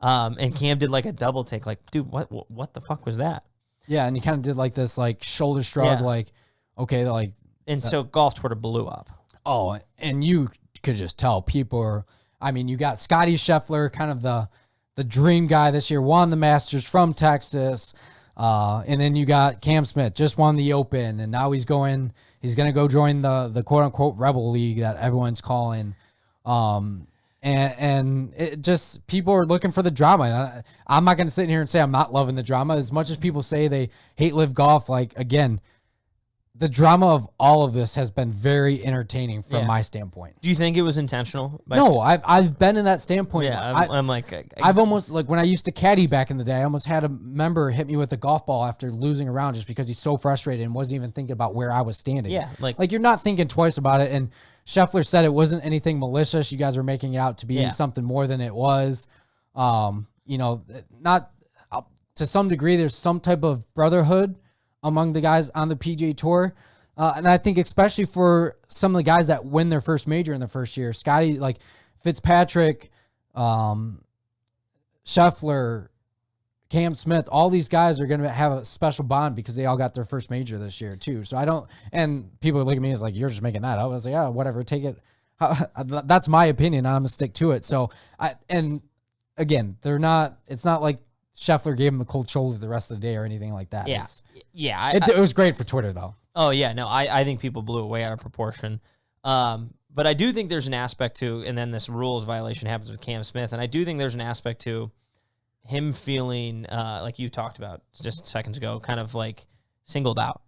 and Cam did like a double take, like, dude, what the fuck was that? Yeah, and he kind of did like this like shoulder shrug, like, okay, like. And so golf Twitter blew up. Oh, and you could just tell people are. I mean, you got Scotty Scheffler, kind of the dream guy this year, won the Masters from Texas. And then you got Cam Smith, just won the Open, and now he's going to go join the quote-unquote Rebel League that everyone's calling. And it just, people are looking for the drama. And I'm not going to sit in here and say I'm not loving the drama. As much as people say they hate LIV Golf, like, again, the drama of all of this has been very entertaining from my standpoint. Do you think it was intentional? No, I've been in that standpoint. Yeah, I'm like... I've almost, like, when I used to caddy back in the day, I almost had a member hit me with a golf ball after losing a round just because he's so frustrated and wasn't even thinking about where I was standing. Yeah, like you're not thinking twice about it. And Scheffler said it wasn't anything malicious. You guys were making it out to be something more than it was. Not to some degree, there's some type of brotherhood among the guys on the PGA Tour. And I think especially for some of the guys that win their first major in the first year, Scotty, like Fitzpatrick, Scheffler, Cam Smith, all these guys are going to have a special bond because they all got their first major this year too. So and people look at me as like, you're just making that up. I was like, oh, whatever, take it. That's my opinion. I'm going to stick to it. So and again, it's not like Scheffler gave him the cold shoulder the rest of the day or anything like that. Yeah. It was great for Twitter though. Oh yeah, no, I think people blew it way out of proportion. But I do think there's an aspect to, and then this rules violation happens with Cam Smith, and I do think there's an aspect to him feeling like you talked about just seconds ago, kind of like singled out.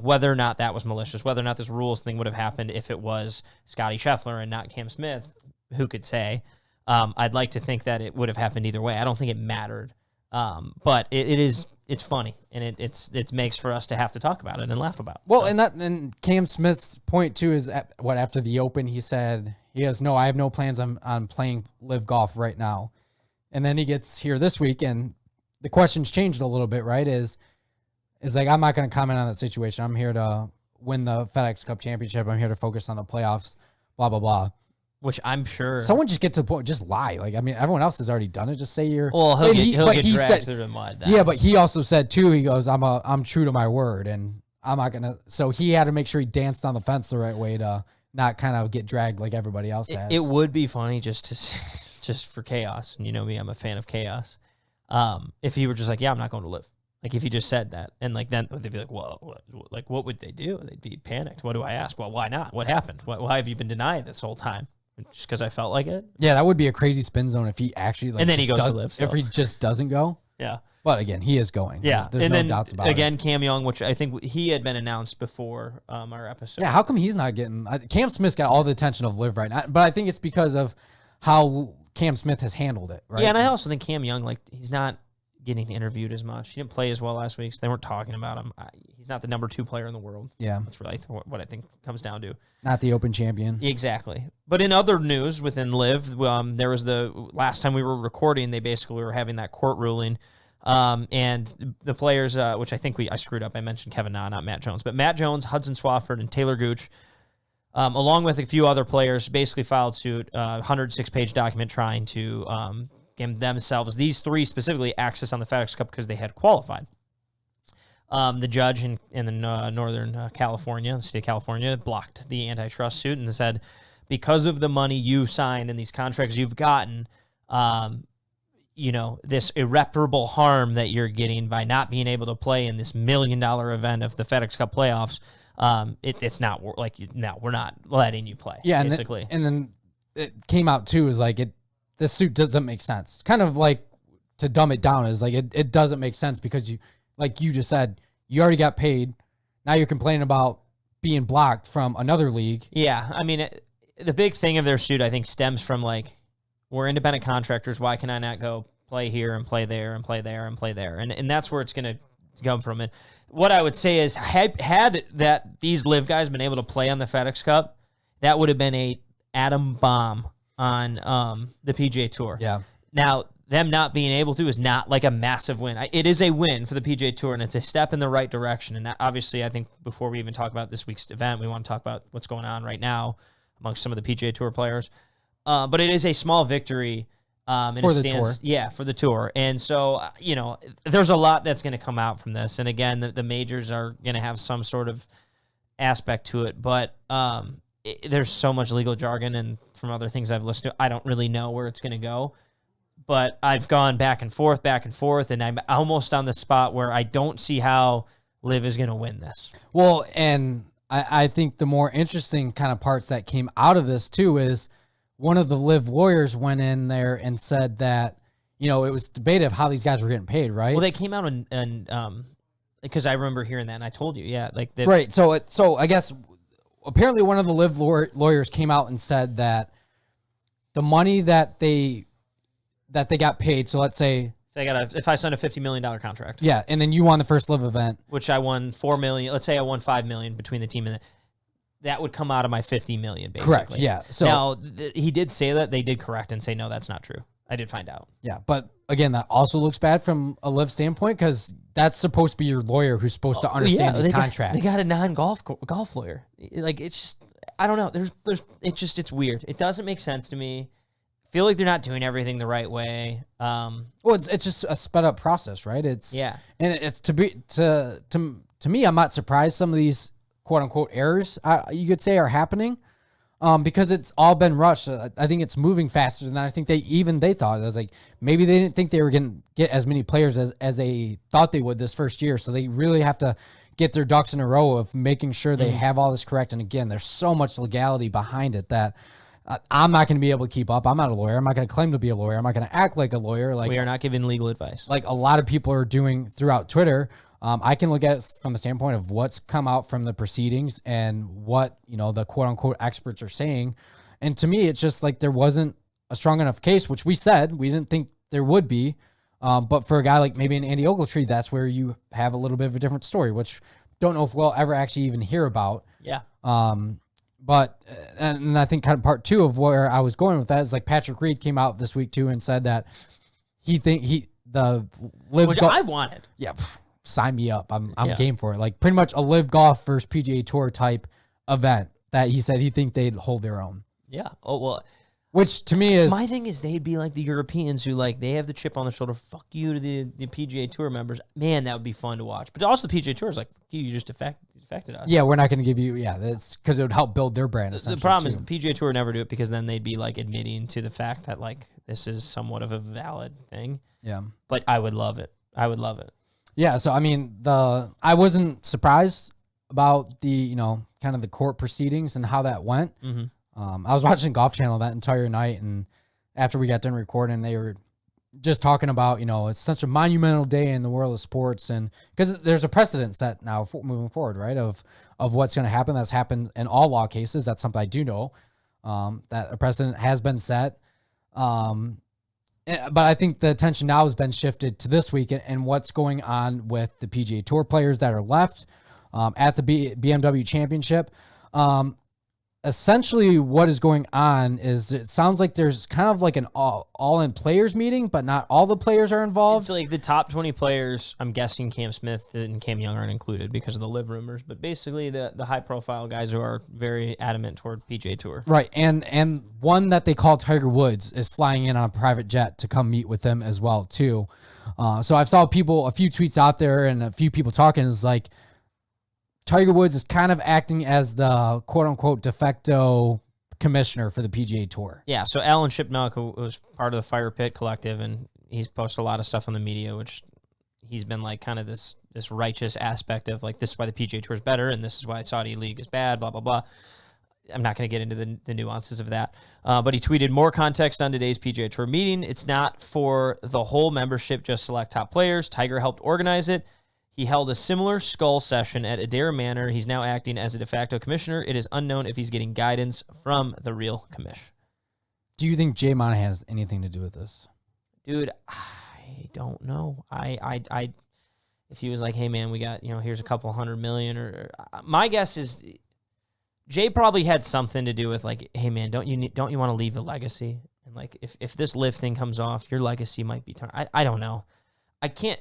Whether or not that was malicious, whether or not this rules thing would have happened if it was Scotty Scheffler and not Cam Smith, who could say? I'd like to think that it would have happened either way. I don't think it mattered, but it's funny, and it makes for us to have to talk about it and laugh about it. Well, and Cam Smith's point too is after the Open he said he goes, no, I have no plans on playing LIV Golf right now, and then he gets here this week and the questions changed a little bit, right? Is like, I'm not going to comment on that situation. I'm here to win the FedEx Cup Championship. I'm here to focus on the playoffs. Blah blah blah. Which I'm sure someone just get to the point, just lie. Like, I mean, everyone else has already done it. Just say you're. Well, he'll get dragged through the mud. Yeah, but he also said too. He goes, I'm true to my word, and I'm not gonna. So he had to make sure he danced on the fence the right way to not kind of get dragged like everybody else has. It would be funny just for chaos. And you know me, I'm a fan of chaos. If he were just like, yeah, I'm not going to LIV. Like if he just said that, and like then they'd be like, well, what would they do? They'd be panicked. What do I ask? Well, why not? What happened? Why have you been denied this whole time? Just because I felt like it? Yeah, that would be a crazy spin zone if he actually and then he goes to LIV. So. If he just doesn't go. Yeah. But again, he is going. Yeah. There's no doubts about it. Again, Cam Young, which I think he had been announced before our episode. Yeah, how come he's not getting... Cam Smith's got all the attention of LIV right now, but I think it's because of how Cam Smith has handled it, right? Yeah, and I also think Cam Young, like, he's not getting interviewed as much. He didn't play as well last week, so they weren't talking about him. He's not the number 2 player in the world. Yeah. That's really what I think comes down to. Not the Open champion. Exactly. But in other news within LIV, there was the last time we were recording, they basically were having that court ruling. And the players, which I think I screwed up. I mentioned Kevin Na, not Matt Jones. But Matt Jones, Hudson Swafford, and Taylor Gooch, along with a few other players, basically filed suit, 106-page document trying to give themselves, these 3 specifically, access on the FedEx Cup because they had qualified. The judge in the Northern California, the state of California, blocked the antitrust suit and said, because of the money you signed and these contracts you've gotten, this irreparable harm that you're getting by not being able to play in this $1 million event of the FedEx Cup playoffs. It's not no, we're not letting you play. Yeah, basically. And then it came out too is like this suit doesn't make sense. Kind of like to dumb it down is like it doesn't make sense because you, like you just said, you already got paid. Now you're complaining about being blocked from another league. Yeah, I mean, the big thing of their suit, I think, stems from like, we're independent contractors. Why can I not go play here and play there and play there and play there? And that's where it's going to come from. And what I would say is, had that these LIV guys been able to play on the FedEx Cup, that would have been a atom bomb on the PGA Tour. Yeah. Now, them not being able to is not like a massive win. It is a win for the PGA Tour, and it's a step in the right direction. And obviously, I think before we even talk about this week's event, we want to talk about what's going on right now amongst some of the PGA Tour players. But it is a small victory for the tour. Yeah, for the tour. And so, there's a lot that's going to come out from this. And again, the majors are going to have some sort of aspect to it. But there's so much legal jargon, and from other things I've listened to, I don't really know where it's going to go. But I've gone back and forth, and I'm almost on the spot where I don't see how LIV is going to win this. Well, and I think the more interesting kind of parts that came out of this, too, is one of the LIV lawyers went in there and said that, it was debated of how these guys were getting paid, right? Well, they came out and because I remember hearing that, and I told you, yeah. Right, so I guess apparently one of the LIV lawyers came out and said that the money that they got paid, so let's say if I signed a $50 million contract. Yeah, and then you won the first LIV event. Which I won $4 million. Let's say I won $5 million between the team and that would come out of my $50 million, basically. Correct, yeah. So now, he did say that. They did correct and say, no, that's not true. I did find out. Yeah, but again, that also looks bad from a LIV standpoint because that's supposed to be your lawyer who's supposed to understand these contracts. They got a non-golf lawyer. Like, it's just, I don't know. It's weird. It doesn't make sense to me. Feel like they're not doing everything the right way. Well, it's just a sped up process, right? And it's to me, I'm not surprised some of these quote unquote errors you could say are happening, because it's all been rushed. I think it's moving faster than I think they thought. It was like maybe they didn't think they were going to get as many players as they thought they would this first year, so they really have to get their ducks in a row of making sure they have all this correct. And again, there's so much legality behind it that. I'm not going to be able to keep up. I'm not a lawyer. I'm not going to claim to be a lawyer. I'm not going to act like a lawyer. Like we are not giving legal advice. Like a lot of people are doing throughout Twitter. I can look at it from the standpoint of what's come out from the proceedings and what, the quote unquote experts are saying. And to me, it's just like there wasn't a strong enough case, which we said we didn't think there would be. But for a guy like maybe an Andy Ogletree, that's where you have a little bit of a different story, which don't know if we'll ever actually even hear about. Yeah. But, and I think kind of part two of where I was going with that is like Patrick Reed came out this week too and said that the LIV Which I wanted. Yeah. Sign me up. I'm game for it. Like pretty much a LIV Golf versus PGA Tour type event that he said he think they'd hold their own. Yeah. Oh, well. Which to me is... My thing is they'd be like the Europeans who they have the chip on their shoulder. Fuck you to the PGA Tour members. Man, that would be fun to watch. But also the PGA Tour is like, you just affected us. Yeah, we're not going to give you... Yeah, that's because it would help build their brand. The problem is the PGA Tour would never do it because then they'd be admitting to the fact that this is somewhat of a valid thing. Yeah. But I would love it. I would love it. Yeah, so I mean, I wasn't surprised about the, kind of the court proceedings and how that went. Mm-hmm. I was watching Golf Channel that entire night, and after we got done recording, they were just talking about, it's such a monumental day in the world of sports, and because there's a precedent set now moving forward, right, of what's going to happen. That's happened in all law cases. That's something I do know, that a precedent has been set. But I think the attention now has been shifted to this week and what's going on with the PGA Tour players that are left at the BMW Championship. Essentially, what is going on is it sounds like there's kind of like an all-in players meeting, but not all the players are involved. It's like the top 20 players, I'm guessing Cam Smith and Cam Young aren't included because of the LIV rumors, but basically the high-profile guys who are very adamant toward PGA Tour. Right, and one that they call Tiger Woods is flying in on a private jet to come meet with them as well, too. So I've saw a few tweets out there and a few people talking is like, Tiger Woods is kind of acting as the quote-unquote de facto commissioner for the PGA Tour. Yeah, so Alan Shipnuck, who was part of the Fire Pit Collective, and he's posted a lot of stuff on the media, which he's been like kind of this righteous aspect of like, this is why the PGA Tour is better, and this is why Saudi League is bad, blah, blah, blah. I'm not going to get into the nuances of that. But he tweeted, more context on today's PGA Tour meeting. It's not for the whole membership, just select top players. Tiger helped organize it. He held a similar skull session at Adair Manor. He's now acting as a de facto commissioner. It is unknown if he's getting guidance from the real commish. Do you think Jay Monahan has anything to do with this? Dude, I don't know. I if he was like, hey man, we got, here's a couple $100 million, or my guess is Jay probably had something to do with like, hey man, don't you want to leave a legacy? And like, if this LIV thing comes off, your legacy might be turned. I don't know. I can't.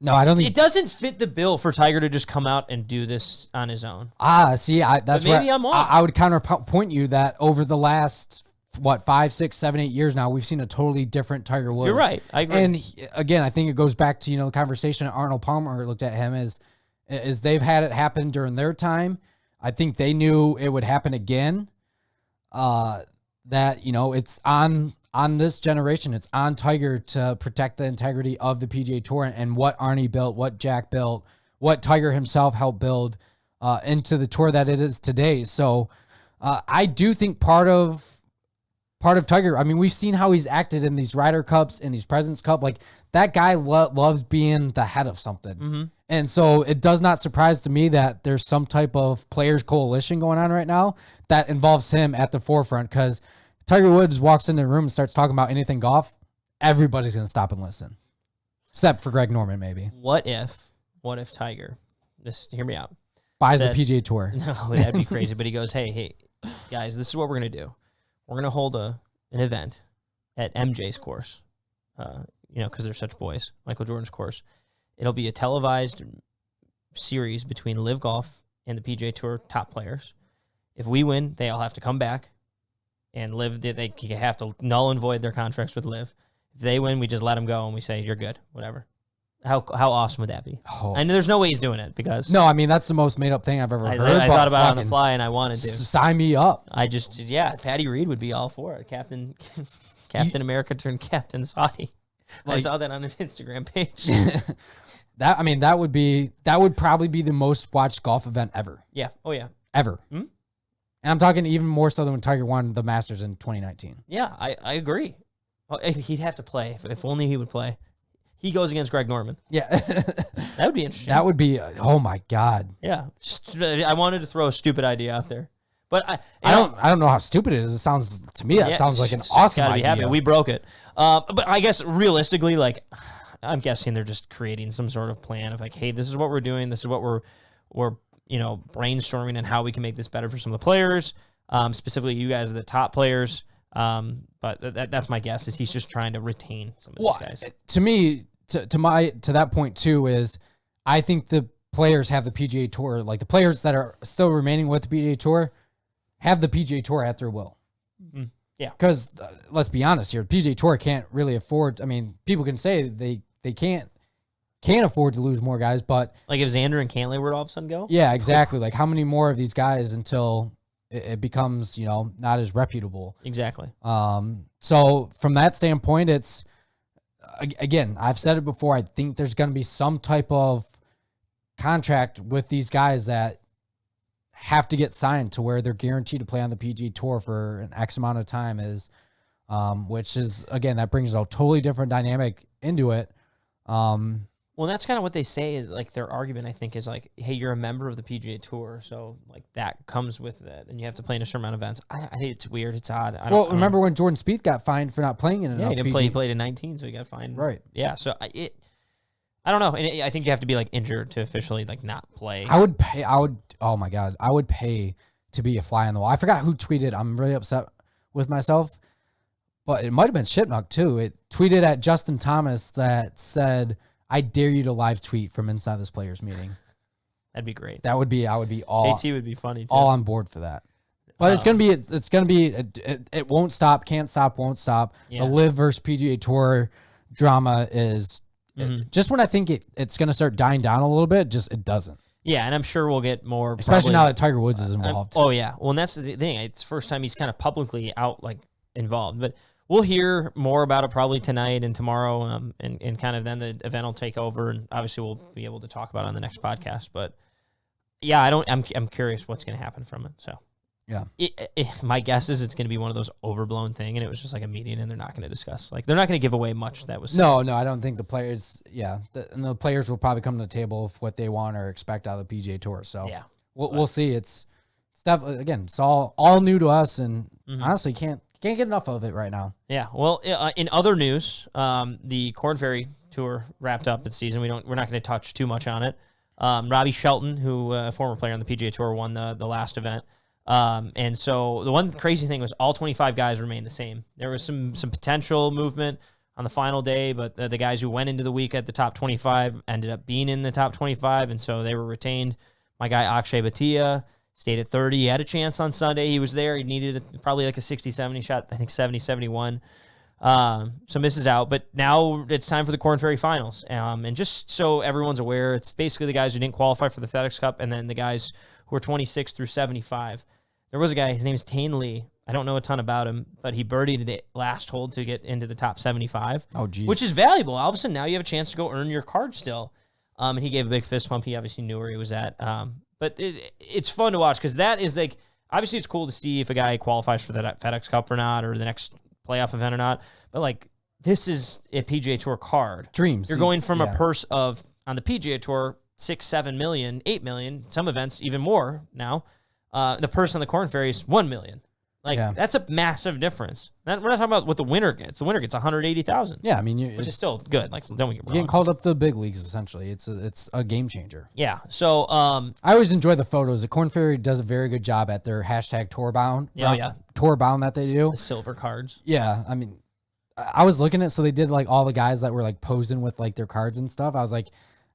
No, I don't think it doesn't fit the bill for Tiger to just come out and do this on his own. See, that's maybe I'm off. I would counterpoint you that over the last 5, 6, 7, 8 years now, we've seen a totally different Tiger Woods. You're right. I agree. And again, I think it goes back to the conversation that Arnold Palmer looked at him as they've had it happen during their time. I think they knew it would happen again. That it's on this generation. It's on Tiger to protect the integrity of the PGA Tour and what Arnie built, what Jack built, what Tiger himself helped build into the tour that it is today. So I do think part of Tiger, I mean, we've seen how he's acted in these Ryder Cups, in these President's Cup. Like, that guy loves being the head of something. Mm-hmm. And so it does not surprise to me that there's some type of players coalition going on right now that involves him at the forefront, because Tiger Woods walks into the room and starts talking about anything golf, everybody's going to stop and listen. Except for Greg Norman, maybe. What if Tiger, hear me out, buys the PGA Tour? No, that'd be crazy. But he goes, hey, guys, this is what we're going to do. We're going to hold an event at MJ's course, because they're such boys, Michael Jordan's course. It'll be a televised series between LIV Golf and the PGA Tour top players. If we win, they all have to come back, and LIV, they have to null and void their contracts with LIV. If they win, we just let them go, and we say, you're good, whatever. How awesome would that be? Oh. And there's no way he's doing it, because... No, I mean, that's the most made-up thing I've ever heard. I thought about it on the fly, and I wanted to. Sign me up. Patty Reed would be all for it. Captain America turned Captain Saudi. I saw that on his Instagram page. that would probably be the most watched golf event ever. Yeah. Oh, yeah. Ever. Mm-hmm. And I'm talking even more so than when Tiger won the Masters in 2019. Yeah, I agree. Well, he'd have to play. If only he would play. He goes against Greg Norman. Yeah. That would be interesting. That would be, oh my God. Yeah. I wanted to throw a stupid idea out there. But I don't know how stupid it is. It sounds, to me, that sounds like an awesome idea. Happy. We broke it. But I guess realistically, like, I'm guessing they're just creating some sort of plan of like, hey, this is what we're doing. This is what we're brainstorming and how we can make this better for some of the players. Specifically, you guys are the top players. But that's my guess, is he's just trying to retain some of these guys. To me, to that point too, is I think the players have the PGA Tour, like the players that are still remaining with the PGA Tour have the PGA Tour at their will. Mm-hmm. Yeah. Because let's be honest here, PGA Tour can't really afford. I mean, people can say they can't afford to lose more guys, but like if Xander and Cantlay were to all of a sudden go. Yeah, exactly. Like how many more of these guys until it becomes not as reputable. Exactly. So from that standpoint, it's again, I've said it before. I think there's going to be some type of contract with these guys that have to get signed to where they're guaranteed to play on the PGA Tour for an X amount of time, which is, again, that brings a totally different dynamic into it. Well, that's kind of what they say. Is like their argument, I think, is like, hey, you're a member of the PGA Tour, so like that comes with it, and you have to play in a certain amount of events. It's weird. It's odd. Remember when Jordan Spieth got fined for not playing in enough? Yeah, he didn't play. He played in 19, so he got fined. Right. Yeah. So I don't know. And I think you have to be like injured to officially like not play. Oh my God, I would pay to be a fly on the wall. I forgot who tweeted. I'm really upset with myself, but it might have been Shipnuck too. It tweeted at Justin Thomas that said, I dare you to live tweet from inside this players meeting. That'd be great. I would be all. JT would be funny too. All on board for that. But it's gonna be. It won't stop. Can't stop. Won't stop. Yeah. The LIV versus PGA Tour drama is just when I think it's gonna start dying down a little bit. Just it doesn't. Yeah, and I'm sure we'll get more, especially now that Tiger Woods is involved. Oh yeah, well, and that's the thing. It's the first time he's kind of publicly out involved, but we'll hear more about it probably tonight and tomorrow, and kind of then the event will take over, and obviously we'll be able to talk about it on the next podcast. But yeah, I'm curious what's going to happen from it. So yeah, my guess is it's going to be one of those overblown thing, and it was just like a meeting, and they're not going to discuss, they're not going to give away much that was said. No, I don't think the players. Yeah, and the players will probably come to the table with what they want or expect out of the PGA Tour. So yeah, we'll see. It's stuff again. It's all new to us, and honestly can't get enough of it right now. Yeah. Well, in other news, the Korn Ferry Tour wrapped up its season. We're not going to touch too much on it. Robbie Shelton, who a former player on the PGA Tour, won the last event. And so the one crazy thing was all 25 guys remained the same. There was some potential movement on the final day, but the guys who went into the week at the top 25 ended up being in the top 25, and so they were retained. My guy Akshay Bhatia stayed at 30. He had a chance on Sunday. He was there. He needed probably like a 60-70 shot, I think 70-71. So misses out. But now it's time for the Korn Ferry Finals. And just so everyone's aware, it's basically the guys who didn't qualify for the FedEx Cup and then the guys who were 26 through 75. There was a guy, his name is Tane Lee. I don't know a ton about him, but he birdied the last hole to get into the top 75. Oh, geez. Which is valuable. All of a sudden, now you have a chance to go earn your card still. And he gave a big fist pump. He obviously knew where he was at. But it's fun to watch because that is obviously it's cool to see if a guy qualifies for that FedEx Cup or not, or the next playoff event or not. But this is a PGA Tour card. Dreams. You're going from a purse of, on the PGA Tour, 6, 7 million, 8 million, some events even more now. The purse on the Korn Ferry is 1 million. That's a massive difference. We're not talking about what the winner gets. The winner gets 180,000. Yeah, I mean, which is still good. Don't get me wrong. You're getting called up to the big leagues. Essentially, it's a game changer. Yeah. So I always enjoy the photos. The Korn Ferry does a very good job at their hashtag Tourbound. Tourbound that they do. The silver cards. Yeah, I mean, I was looking at, so they did all the guys that were posing with their cards and stuff. I was like,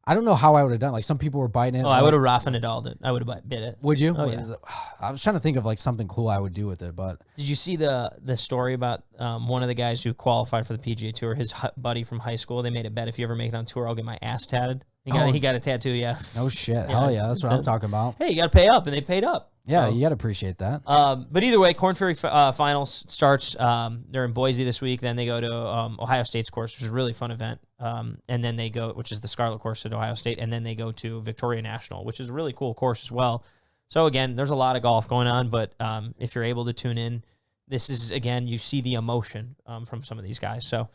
I don't know how I would have done. Some people were biting it. Oh, I would have Rafa Nadal'd it. I would have bit it. Would you? Oh, yeah. I was trying to think of something cool I would do with it, but did you see the story about one of the guys who qualified for the PGA Tour? His buddy from high school. They made a bet: if you ever make it on tour, I'll get my ass tatted. He got a tattoo. Yeah. No shit. Hell yeah, that's what I'm talking about. Hey, you got to pay up, and they paid up. Yeah, you got to appreciate that. But either way, Korn Ferry Finals starts. They're in Boise this week. Then they go to Ohio State's course, which is a really fun event. And then they go, which is the Scarlet course at Ohio State. And then they go to Victoria National, which is a really cool course as well. So again, there's a lot of golf going on. But if you're able to tune in, this is, again, you see the emotion from some of these guys. So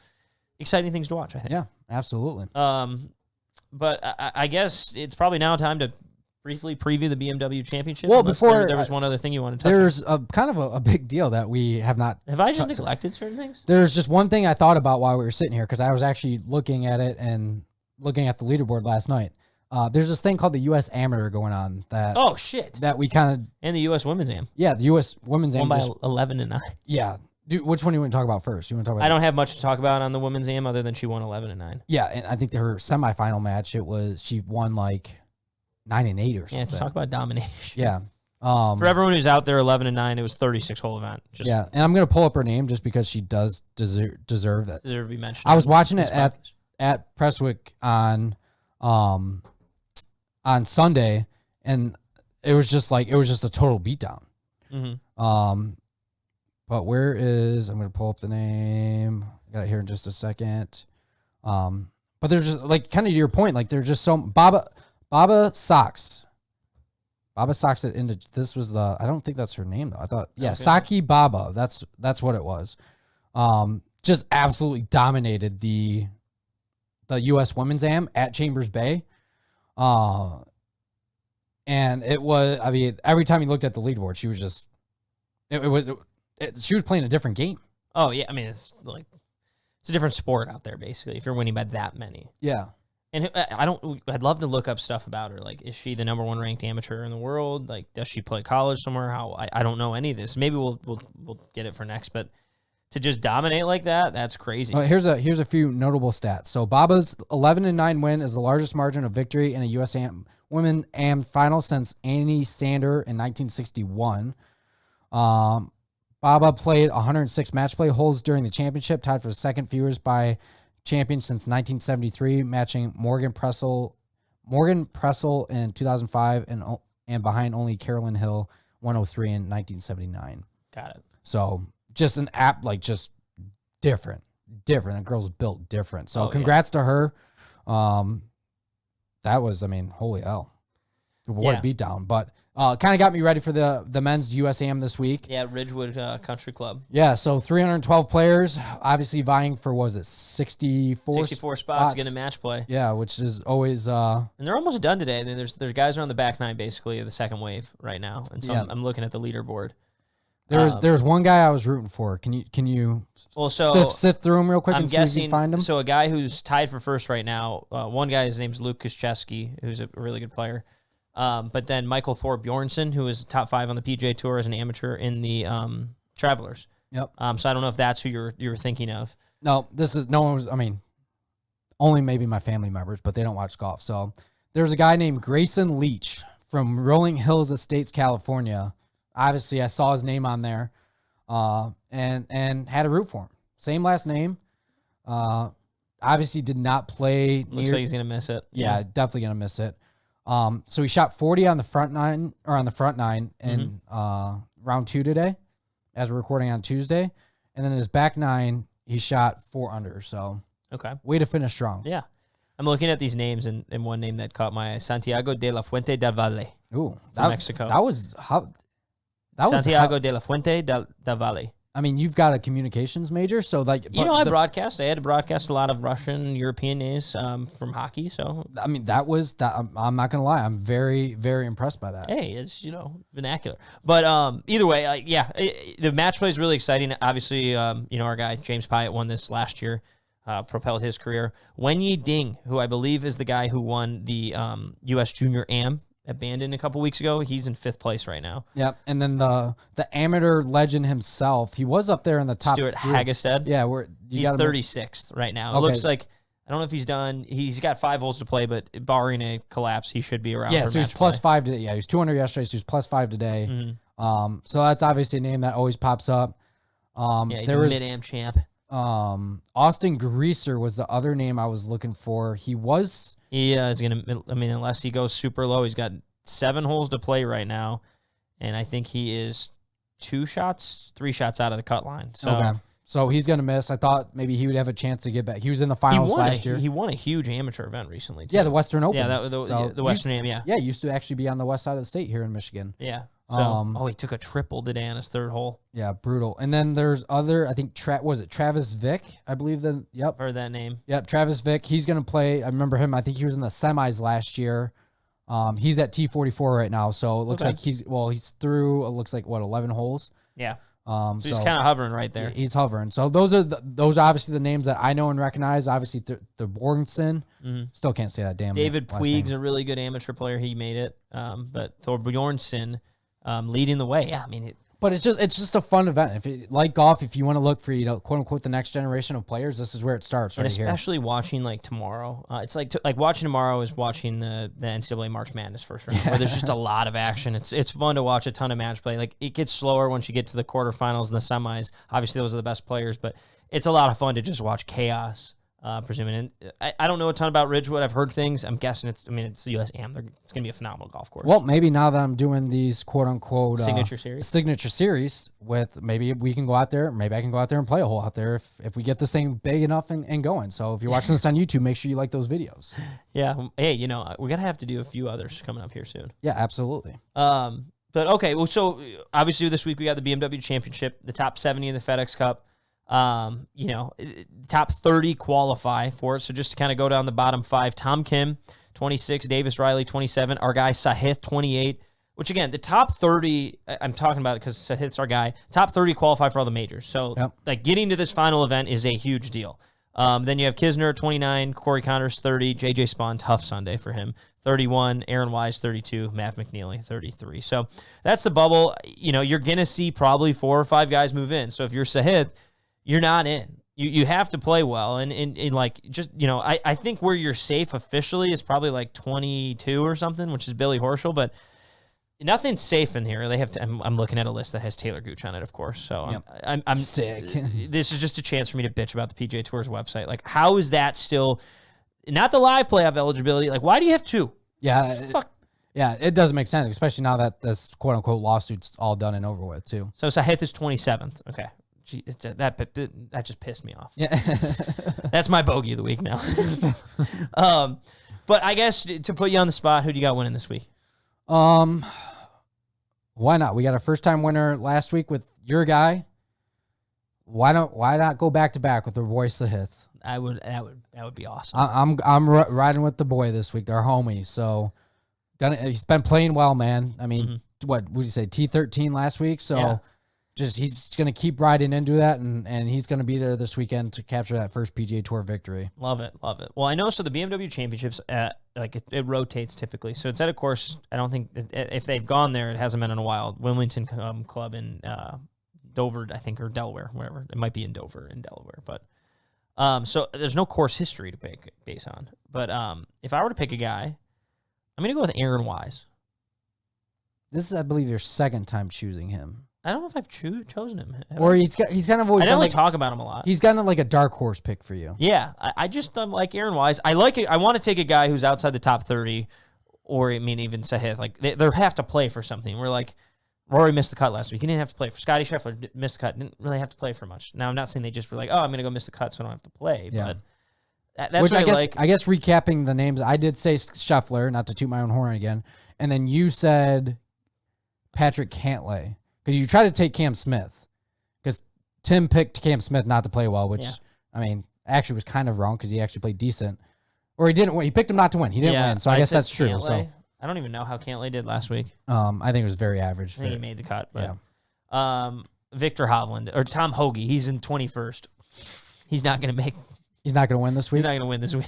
exciting things to watch, I think. Yeah, absolutely. But I guess it's probably now time to briefly preview the BMW Championship. Well, before there was one other thing you wanted to touch there's on. Kind of a big deal that we have not. Have I just neglected certain things? There's just one thing I thought about while we were sitting here because I was actually looking at it and looking at the leaderboard last night. There's this thing called the U.S. Amateur going on that. Oh shit! That we kind of and the U.S. Women's Am. Yeah, the U.S. Women's Am won by 11-9. Yeah. Dude, which one do you want to talk about first? You want to talk about? I don't have much to talk about on the Women's Am other than she won 11-9. Yeah, and I think her semifinal match, she won 9-8 or something. Yeah, just talk about domination. Yeah. For everyone who's out there, 11-9, it was 36-hole event. Yeah, and I'm gonna pull up her name just because she does deserve that. Deserve to be mentioned. I was watching it at Prestwick on Sunday, and it was just a total beatdown. Mm-hmm. But where is, I'm gonna pull up the name. I got it here in just a second. But there's just kind of to your point, there's just so Baba Sox. Baba Sox it into this was the, I don't think that's her name though. I thought Saki Baba. That's what it was. Just absolutely dominated the US Women's Am at Chambers Bay. And it was, I mean, every time you looked at the leaderboard, she was just she was playing a different game. Oh yeah, I mean it's a different sport out there basically if you're winning by that many. Yeah. And I'd love to look up stuff about her. Is she the number 1 ranked amateur in the world? Does she play college somewhere? I don't know any of this. Maybe we'll get it for next, but to just dominate like that, that's crazy. Here's a few notable stats. So Baba's 11-9 win is the largest margin of victory in a US Women Am final since Annie Sander in 1961. Baba played 106 match play holes during the championship, tied for the second fewest by champion since 1973, matching Morgan Pressel Morgan Pressel in 2005, and behind only Carolyn Hill 103 in 1979. Got it. So just an app, like just different. The girl's built different. So congrats to her. That was, I mean, holy hell. What a beatdown. But kind of got me ready for the men's USAM this week. Yeah, Ridgewood Country Club. Yeah, so 312 players, obviously vying for, was it 64? 64 spots to get a match play. Yeah, which is always... and they're almost done today. I mean, there's guys are on the back nine, basically, of the second wave right now. And so I'm looking at the leaderboard. There's one guy I was rooting for. Can you sift through him real quick and see if you find him? So a guy who's tied for first right now, one guy, his name's Luke Koscheski, who's a really good player. But then Michael Thor Bjornsson, who is top 5 on the PGA Tour as an amateur in the Travelers. Yep. So I don't know if that's who you're thinking of. No, no one was, I mean, only maybe my family members, but they don't watch golf. So there's a guy named Grayson Leach from Rolling Hills Estates, California. Obviously, I saw his name on there, and had a root for him. Same last name. Obviously, did not play. Looks like he's gonna miss it. Yeah, definitely gonna miss it. So he shot 40 on the front nine in round 2 today, as we're recording on Tuesday, and then his back 9 he shot 4 under. So way to finish strong. Yeah. I'm looking at these names, and one name that caught my eye: Santiago de la Fuente del Valle. Ooh, Mexico. Santiago de la Fuente del Valle. I mean, you've got a communications major, so like I broadcast. I had to broadcast a lot of Russian, European names from hockey. So I mean, I'm not gonna lie, I'm very, very impressed by that. Hey, it's vernacular. But either way, the match play is really exciting. Obviously, our guy James Pyatt won this last year, propelled his career. Wenyi Ding, who I believe is the guy who won the U.S. Junior Am at Bandon a couple weeks ago, he's in 5th place right now. Yep, and then the amateur legend himself, he was up there in the top. Stuart Hagestad. Yeah, he's 36th right now. It looks like, I don't know if he's done. He's got 5 holes to play, but barring a collapse, he should be around. Yeah, so he's plus 5 today. Yeah, he was 200 yesterday, so he's plus 5 today. Mm-hmm. So that's obviously a name that always pops up. He's a mid-am champ. Austin Greaser was the other name I was looking for. He is going to, unless he goes super low, he's got 7 holes to play right now, and I think he is 3 shots out of the cut line. So he's going to miss. I thought maybe he would have a chance to get back. He was in the finals last year. He won a huge amateur event recently, too. Yeah, the Western Open. Yeah, the Western Am, yeah. Yeah, used to actually be on the west side of the state here in Michigan. Yeah. So, he took a triple today on his 3rd hole. Yeah, brutal. And then there's I think, Travis Vick, I believe. Yep. Heard that name. Yep, Travis Vick. He's going to play. I remember him. I think he was in the semis last year. He's at T44 right now, so it looks like he's through, it looks like, 11 holes? Yeah. So he's kind of hovering right there. He's hovering. So those are obviously the names that I know and recognize. Obviously, the Borgensen. Still can't say that damn David Puig's a really good amateur player. He made it. But Thor Bjornsson leading the way. Yeah, I mean, but it's just a fun event. If you like golf, if you want to look for quote unquote the next generation of players, this is where it starts. And especially watching tomorrow, it's like watching tomorrow is watching the NCAA March Madness first round, where there's just a lot of action. It's fun to watch a ton of match play. Like, it gets slower once you get to the quarterfinals and the semis. Obviously, those are the best players, but it's a lot of fun to just watch chaos. Presuming, and I don't know a ton about Ridgewood. I've heard things. I'm guessing it's the US Am. It's going to be a phenomenal golf course. Well, maybe now that I'm doing these quote unquote signature series, with maybe we can go out there. Maybe I can go out there and play a hole out there if we get this thing big enough and going. So if you're watching this on YouTube, make sure you like those videos. Yeah. Hey, we're gonna have to do a few others coming up here soon. Yeah, absolutely. But okay. Well, so obviously this week we got the BMW Championship, the top 70 in the FedEx Cup. Top 30 qualify for it. So just to kind of go down the bottom 5, Tom Kim, 26, Davis Riley, 27, our guy Sahith, 28, which again, the top 30, I'm talking about it because Sahith's our guy, top 30 qualify for all the majors. So like getting to this final event is a huge deal. Then you have Kisner, 29, Corey Connors, 30, JJ Spawn, tough Sunday for him, 31, Aaron Wise, 32, Matt McNeely, 33. So that's the bubble. You're going to see probably 4 or 5 guys move in. So if you're Sahith, you're not in. You have to play well. And like, just, I think where you're safe officially is probably like 22 or something, which is Billy Horschel, but nothing's safe in here. They have to, I'm looking at a list that has Taylor Gooch on it, of course. So I'm sick. This is just a chance for me to bitch about the PGA Tour's website. Like, how is that still not the live playoff eligibility. Like, why do you have 2? Yeah. Fuck. Yeah, it doesn't make sense, especially now that this quote-unquote lawsuit's all done and over with, too. So Sahith is 27th. Okay. Gee, that just pissed me off. Yeah. That's my bogey of the week now. But I guess to put you on the spot, who do you got winning this week? Why not? We got a first-time winner last week with your guy. Why not go back-to-back with the boy Sahith? That would be awesome. I'm riding with the boy this week. They're homies, so he's been playing well, man. I mean, what would you say, T13 last week? So he's going to keep riding into that, and he's going to be there this weekend to capture that first PGA Tour victory. Love it. Well, I know, so the BMW Championships, it rotates typically. So it's at a course, I don't think, if they've gone there, it hasn't been in a while. Wilmington Club in Dover, I think, or Delaware, wherever. It might be in Dover, in Delaware. But so there's no course history to pick base on. But if I were to pick a guy, I'm going to go with Aaron Wise. This is, I believe, your second time choosing him. I don't know if I've chosen him. Or he's kind of always. I definitely talk about him a lot. He's kind of like a dark horse pick for you. Yeah, I just like Aaron Wise. I like it. I want to take a guy who's outside the top 30, or I mean even Sahith. Like they have to play for something. We're like Rory missed the cut last week. He didn't have to play. For Scotty Scheffler missed the cut. Didn't really have to play for much. Now I'm not saying they just were like, oh, I'm gonna go miss the cut, so I don't have to play. Yeah. But that's which what I guess recapping the names, I did say Scheffler, not to toot my own horn again, and then you said Patrick Cantlay. Because you tried to take Cam Smith. Because Tim picked Cam Smith not to play well, which, I mean, actually was kind of wrong because he actually played decent. Or he didn't win. He picked him not to win. He didn't win. So I guess that's true. Cantlay. So I don't even know how Cantlay did last week. I think it was very average. I think he made the cut. But, Victor Hovland, or Tom Hoagie, he's in 21st. He's not going to win this week? He's not going to win this week?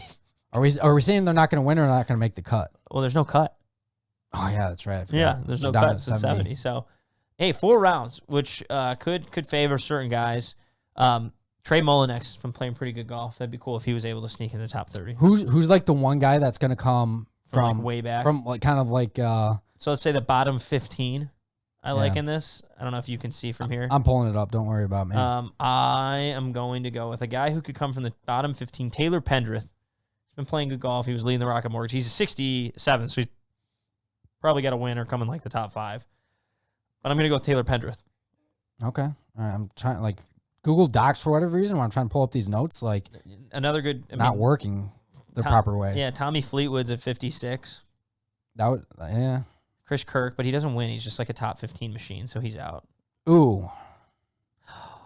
Are we saying they're not going to win or not going to make the cut? Well, there's no cut. Oh, yeah, that's right. Yeah, there's no cut. It's 70. So, hey, 4 rounds, which could favor certain guys. Trey Mullinax has been playing pretty good golf. That'd be cool if he was able to sneak in the top 30. Who's like the one guy that's going to come from like way back? From like kind of like... so let's say the bottom 15 I like in this. I don't know if you can see from here. I'm pulling it up. Don't worry about me. I am going to go with a guy who could come from the bottom 15, Taylor Pendrith. He's been playing good golf. He was leading the Rocket Mortgage. He's a 67, so he's probably got a win or come in like the top 5. But I'm going to go with Taylor Pendrith. Okay. All right. I'm trying, like, Google Docs for whatever reason when I'm trying to pull up these notes, like, another good, not working the proper way. Yeah, Tommy Fleetwood's at 56. That would, yeah. Chris Kirk, but he doesn't win. He's just like a top 15 machine, so he's out. Ooh.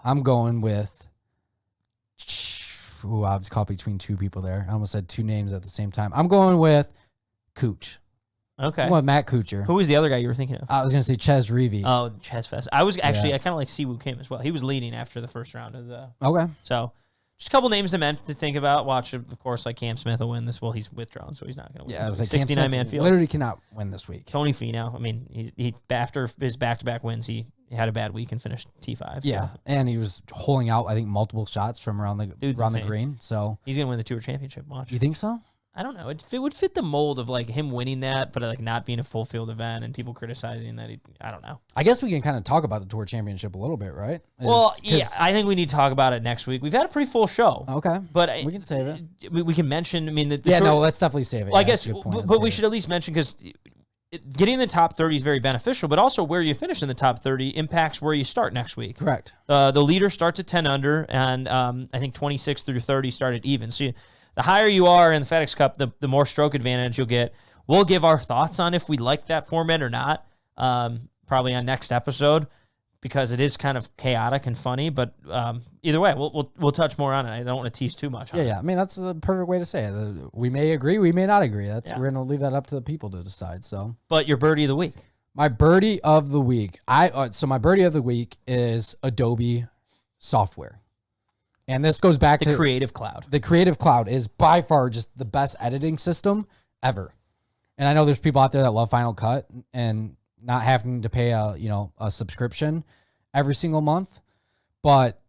I'm going with, I was caught between 2 people there. I almost said 2 names at the same time. I'm going with Cooch. Okay. I'm going with Matt Kuchar. Who was the other guy you were thinking of? I was going to say Ches Reavie. Oh, Ches Fest. I was actually, I kind of like Siwoo Kim as well. He was leading after the first round of the. Okay. So, just a couple names to think about. Watch, of course, like Cam Smith will win this. Well, he's withdrawn, so he's not going to win. Yeah, This like 69-man field. Literally cannot win this week. Tony Finau. I mean, he after his back-to-back wins, he had a bad week and finished T5. Yeah, so. and he was holding out, I think, multiple shots from around the green. So he's going to win the Tour Championship. Watch. You think so? I don't know. It would fit the mold of like him winning that, but like not being a full field event and people criticizing that. I don't know. I guess we can kind of talk about the Tour Championship a little bit, right? Yeah, I think we need to talk about it next week. We've had a pretty full show. Okay, but we can save it. We can mention. I mean, let's definitely save it. Well, I guess, but we should at least mention because getting in the top 30 is very beneficial, but also where you finish in the top 30 impacts where you start next week. Correct. The leader starts at 10 under, and I think 26 through 30 started even. So the higher you are in the FedEx Cup, the more stroke advantage you'll get. We'll give our thoughts on if we like that format or not, probably on next episode, because it is kind of chaotic and funny. But either way, we'll touch more on it. I don't want to tease too much. Yeah. I mean, that's the perfect way to say it. We may agree, we may not agree. We're gonna leave that up to the people to decide. So, but your birdie of the week. My birdie of the week. My birdie of the week is Adobe software. And this goes back to Creative Cloud. The Creative Cloud is by far just the best editing system ever. And I know there's people out there that love Final Cut and not having to pay a subscription every single month. But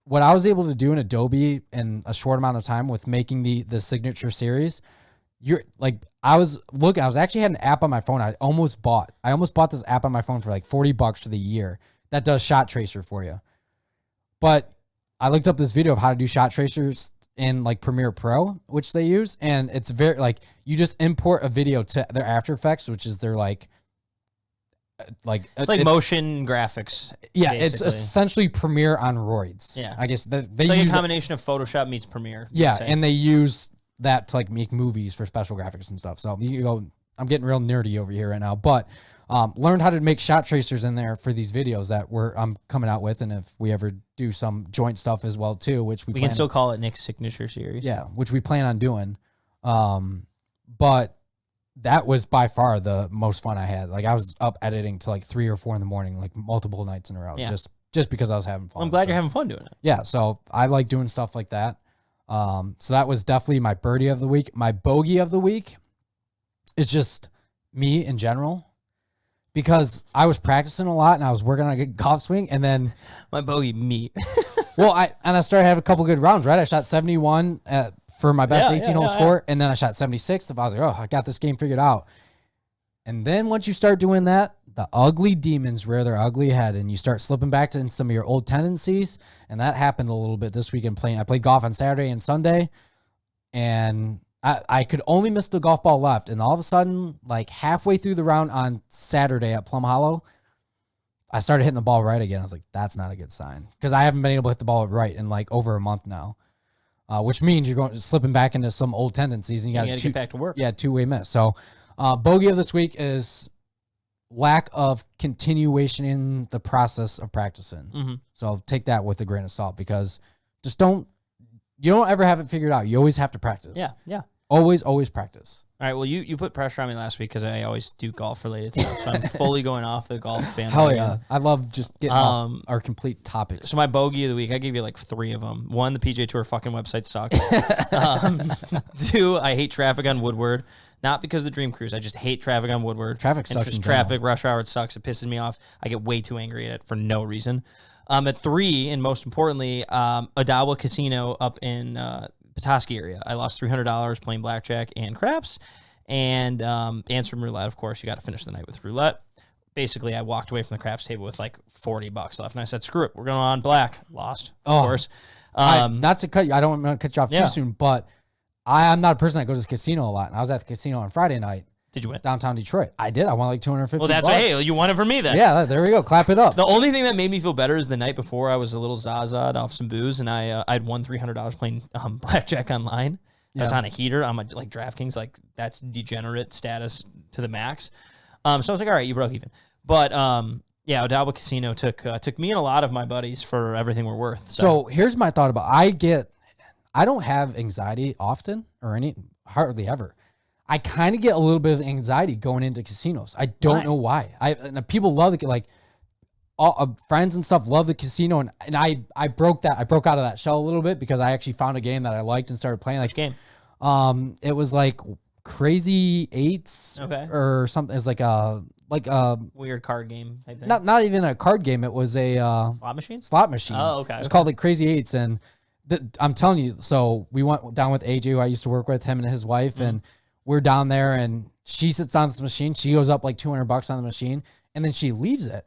what I was able to do in Adobe in a short amount of time with making the signature series, I actually had an app on my phone I almost bought this app on my phone for like $40 for the year that does shot tracer for you. But I looked up this video of how to do shot tracers in like Premiere Pro, which they use, and it's very like you just import a video to their After Effects, which is their like it's motion graphics. Yeah, basically. It's essentially Premiere on roids. Yeah, I guess they it's like use a combination of Photoshop meets Premiere. Yeah, and they use that to like make movies for special graphics and stuff. So you go, I'm getting real nerdy over here right now, but learned how to make shot tracers in there for these videos that I'm coming out with, and if we ever do some joint stuff as well too, which we can still call it Nick's signature series. Yeah, which we plan on doing. But that was by far the most fun I had. Like I was up editing to like 3 or 4 in the morning, like multiple nights in a row, just because I was having fun. Well, I'm glad you're having fun doing it. Yeah, so I like doing stuff like that. So that was definitely my birdie of the week. My bogey of the week is just me in general, because I was practicing a lot and I was working on a good golf swing, and then my bogey me. Well, I started having a couple good rounds, right? I shot 71 for my best 18-hole score, and then I shot 76. I was like, oh, I got this game figured out. And then once you start doing that, the ugly demons rear their ugly head, and you start slipping back to some of your old tendencies. And that happened a little bit this weekend playing. I played golf on Saturday and Sunday, and I could only miss the golf ball left. And all of a sudden, like halfway through the round on Saturday at Plum Hollow, I started hitting the ball right again. I was like, that's not a good sign, because I haven't been able to hit the ball right in like over a month now, which means you're slipping back into some old tendencies, and you got to get back to work. Yeah, two-way miss. So bogey of this week is lack of continuation in the process of practicing. Mm-hmm. So take that with a grain of salt, because you don't ever have it figured out. You always have to practice. Yeah. Always practice. All right, well, you put pressure on me last week because I always do golf-related stuff, so I'm fully going off the golf bandwagon. Hell yeah. I love just getting off our complete topics. So my bogey of the week, I gave you like 3 of them. 1, the PGA Tour fucking website sucks. 2, I hate traffic on Woodward. Not because of the Dream Cruise. I just hate traffic on Woodward. Traffic sucks. Traffic, rush hour, it sucks. It pisses me off. I get way too angry at it for no reason. At 3, and most importantly, Adawa Casino up in Petoskey area. I lost $300 playing blackjack and craps, and answering roulette. Of course, you got to finish the night with roulette. Basically, I walked away from the craps table with like $40 left, and I said, "Screw it, we're going on black." Lost, of course. Not to cut you, I don't want to cut you off too soon, but I'm not a person that goes to the casino a lot. And I was at the casino on Friday night. Did you win? Downtown Detroit. I did. I won like $250. Well, that's hey, you won it for me then. Yeah, there we go. Clap it up. The only thing that made me feel better is the night before I was a little zaza'd off some booze, and I'd won $300 playing blackjack online. I was on a heater on my like DraftKings, like that's degenerate status to the max. So I was like, all right, you broke even. But yeah, Adawa Casino took me and a lot of my buddies for everything we're worth. So here's my thought about I don't have anxiety often or hardly ever. I kind of get a little bit of anxiety going into casinos. I don't know why. And people love it. Like all friends and stuff love the casino, and I broke out of that shell a little bit because I actually found a game that I liked and started playing. Like, which game? It was like Crazy Eights, or something. It's like a weird card game type thing. Not even a card game. It was a slot machine. Slot machine. Oh, okay. It's called like Crazy Eights, and I'm telling you. So we went down with AJ, who I used to work with, him and his wife, and we're down there, and she sits on this machine. She goes up like $200 on the machine, and then she leaves it.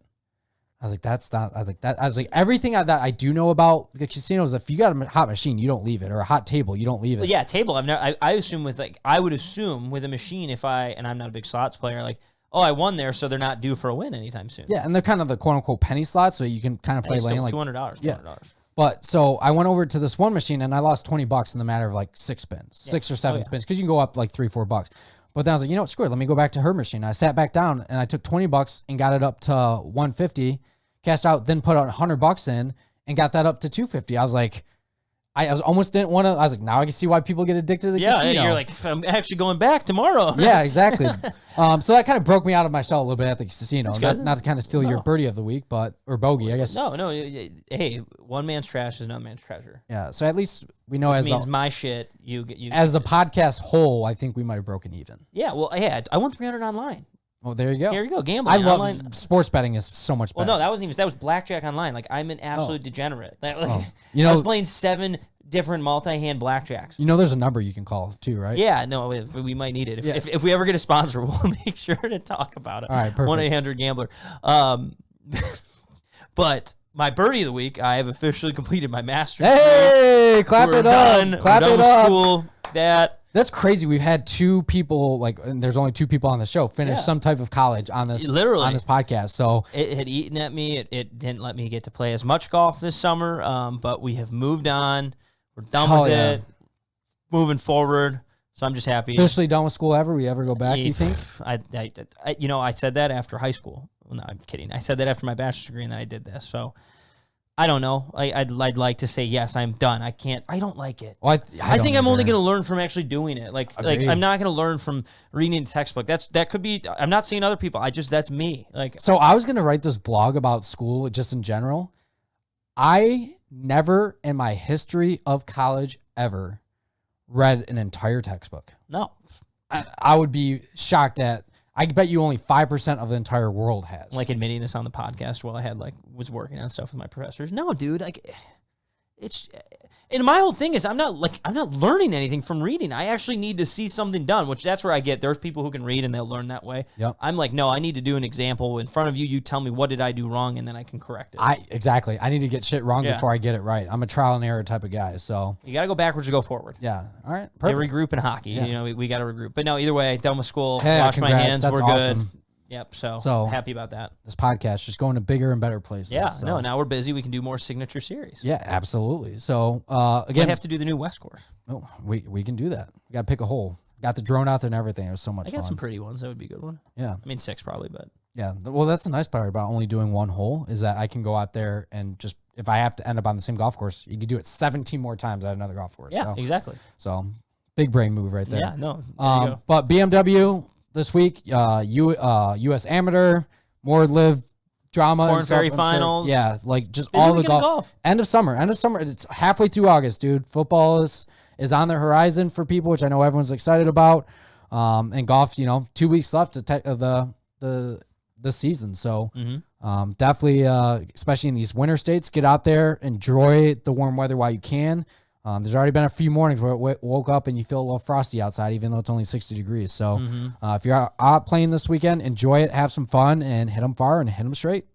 I was like, that's not. I was like, everything that I do know about the casinos, if you got a hot machine, you don't leave it, or a hot table, you don't leave it. Well, yeah, table. I assume with I would assume with a machine, and I'm not a big slots player, like, oh, I won there, so they're not due for a win anytime soon. Yeah, and they're kind of the quote unquote penny slots, so you can kind of play lane like $200. Yeah. But so I went over to this one machine, and I lost $20 in the matter of like 6 spins, 6 or 7 spins, because you can go up like $3-4. But then I was like, you know what, screw it, let me go back to her machine. I sat back down, and I took $20 and got it up to $150, cashed out, then put $100 in and got that up to $250. I was like, I almost didn't want to. I was like, now I can see why people get addicted to the casino. Yeah, you're like, I'm actually going back tomorrow. Yeah, exactly. So that kind of broke me out of my shell a little bit at the casino. Not to kind of steal your birdie of the week, or bogey, I guess. No. Hey, one man's trash is another man's treasure. Yeah. So at least we know my shit. You as a podcast whole, I think we might have broken even. Yeah. Well, yeah, I won $300 online. Oh, there you go. Here you go. Gambling. I love sports betting is so much better. Well, no, that was blackjack online. Like, I'm an absolute degenerate. Like, you know, I was playing 7 different multi-hand blackjacks. You know, there's a number you can call too, right? Yeah, no, we might need it. If we ever get a sponsor, we'll make sure to talk about it. All right, perfect. 1-800-GAMBLER. But my birdie of the week, I have officially completed my master's. Hey, clap it up. Clap it up. School. That's crazy. We've had two people, and there's only two people on the show, finish some type of college on this podcast. So it had eaten at me. It didn't let me get to play as much golf this summer. But we have moved on. We're done with it. Moving forward. So I'm just happy. Officially done with school ever? We ever go back, you think? I said that after high school. Well, no, I'm kidding. I said that after my bachelor's degree and then I did this. So I don't know. I'd like to say, yes, I'm done. I can't. I don't like it. Well, I think I'm only going to learn from actually doing it. Like I'm not going to learn from reading a textbook. That could be, I'm not seeing other people. That's me. So I was going to write this blog about school just in general. I never in my history of college ever read an entire textbook. No. I would be shocked at, I bet you only 5% of the entire world has. Like admitting this on the podcast while I was working on stuff with my professors. No, dude, and my whole thing is I'm not learning anything from reading. I actually need to see something done, which that's where I get. There's people who can read and they'll learn that way. Yep. I'm like, no, I need to do an example in front of you. You tell me what did I do wrong, and then I can correct it. Exactly. I need to get shit wrong before I get it right. I'm a trial and error type of guy. So you got to go backwards to go forward. Yeah. All right. Perfect. They regroup in hockey. Yeah. We got to regroup. But no, either way, done with school. Hey, wash my hands. That's we're awesome. good. Yep. So happy about that. This podcast just going to bigger and better places. Yeah. So. No, now we're busy. We can do more signature series. Yeah, absolutely. So again, we have to do the new West course. Oh, we can do that. We got to pick a hole. Got the drone out there and everything. It was so much fun. I got some pretty ones. That would be a good one. Yeah. I mean, 6 probably, but. Yeah. Well, that's the nice part about only doing one hole is that I can go out there and just, if I have to end up on the same golf course, you can do it 17 more times at another golf course. Yeah, exactly. So big brain move right there. Yeah, no. There you go. But BMW this week, U.S. Amateur, more LIV drama. Corn Ferry finals. Yeah, like just Busy all the golf. End of summer. It's halfway through August, dude. Football is on the horizon for people, which I know everyone's excited about. And golf, 2 weeks left of the season. So definitely, especially in these winter states, get out there, enjoy the warm weather while you can. There's already been a few mornings where it woke up and you feel a little frosty outside, even though it's only 60 degrees. So if you're out playing this weekend, enjoy it, have some fun, and hit them far and hit them straight.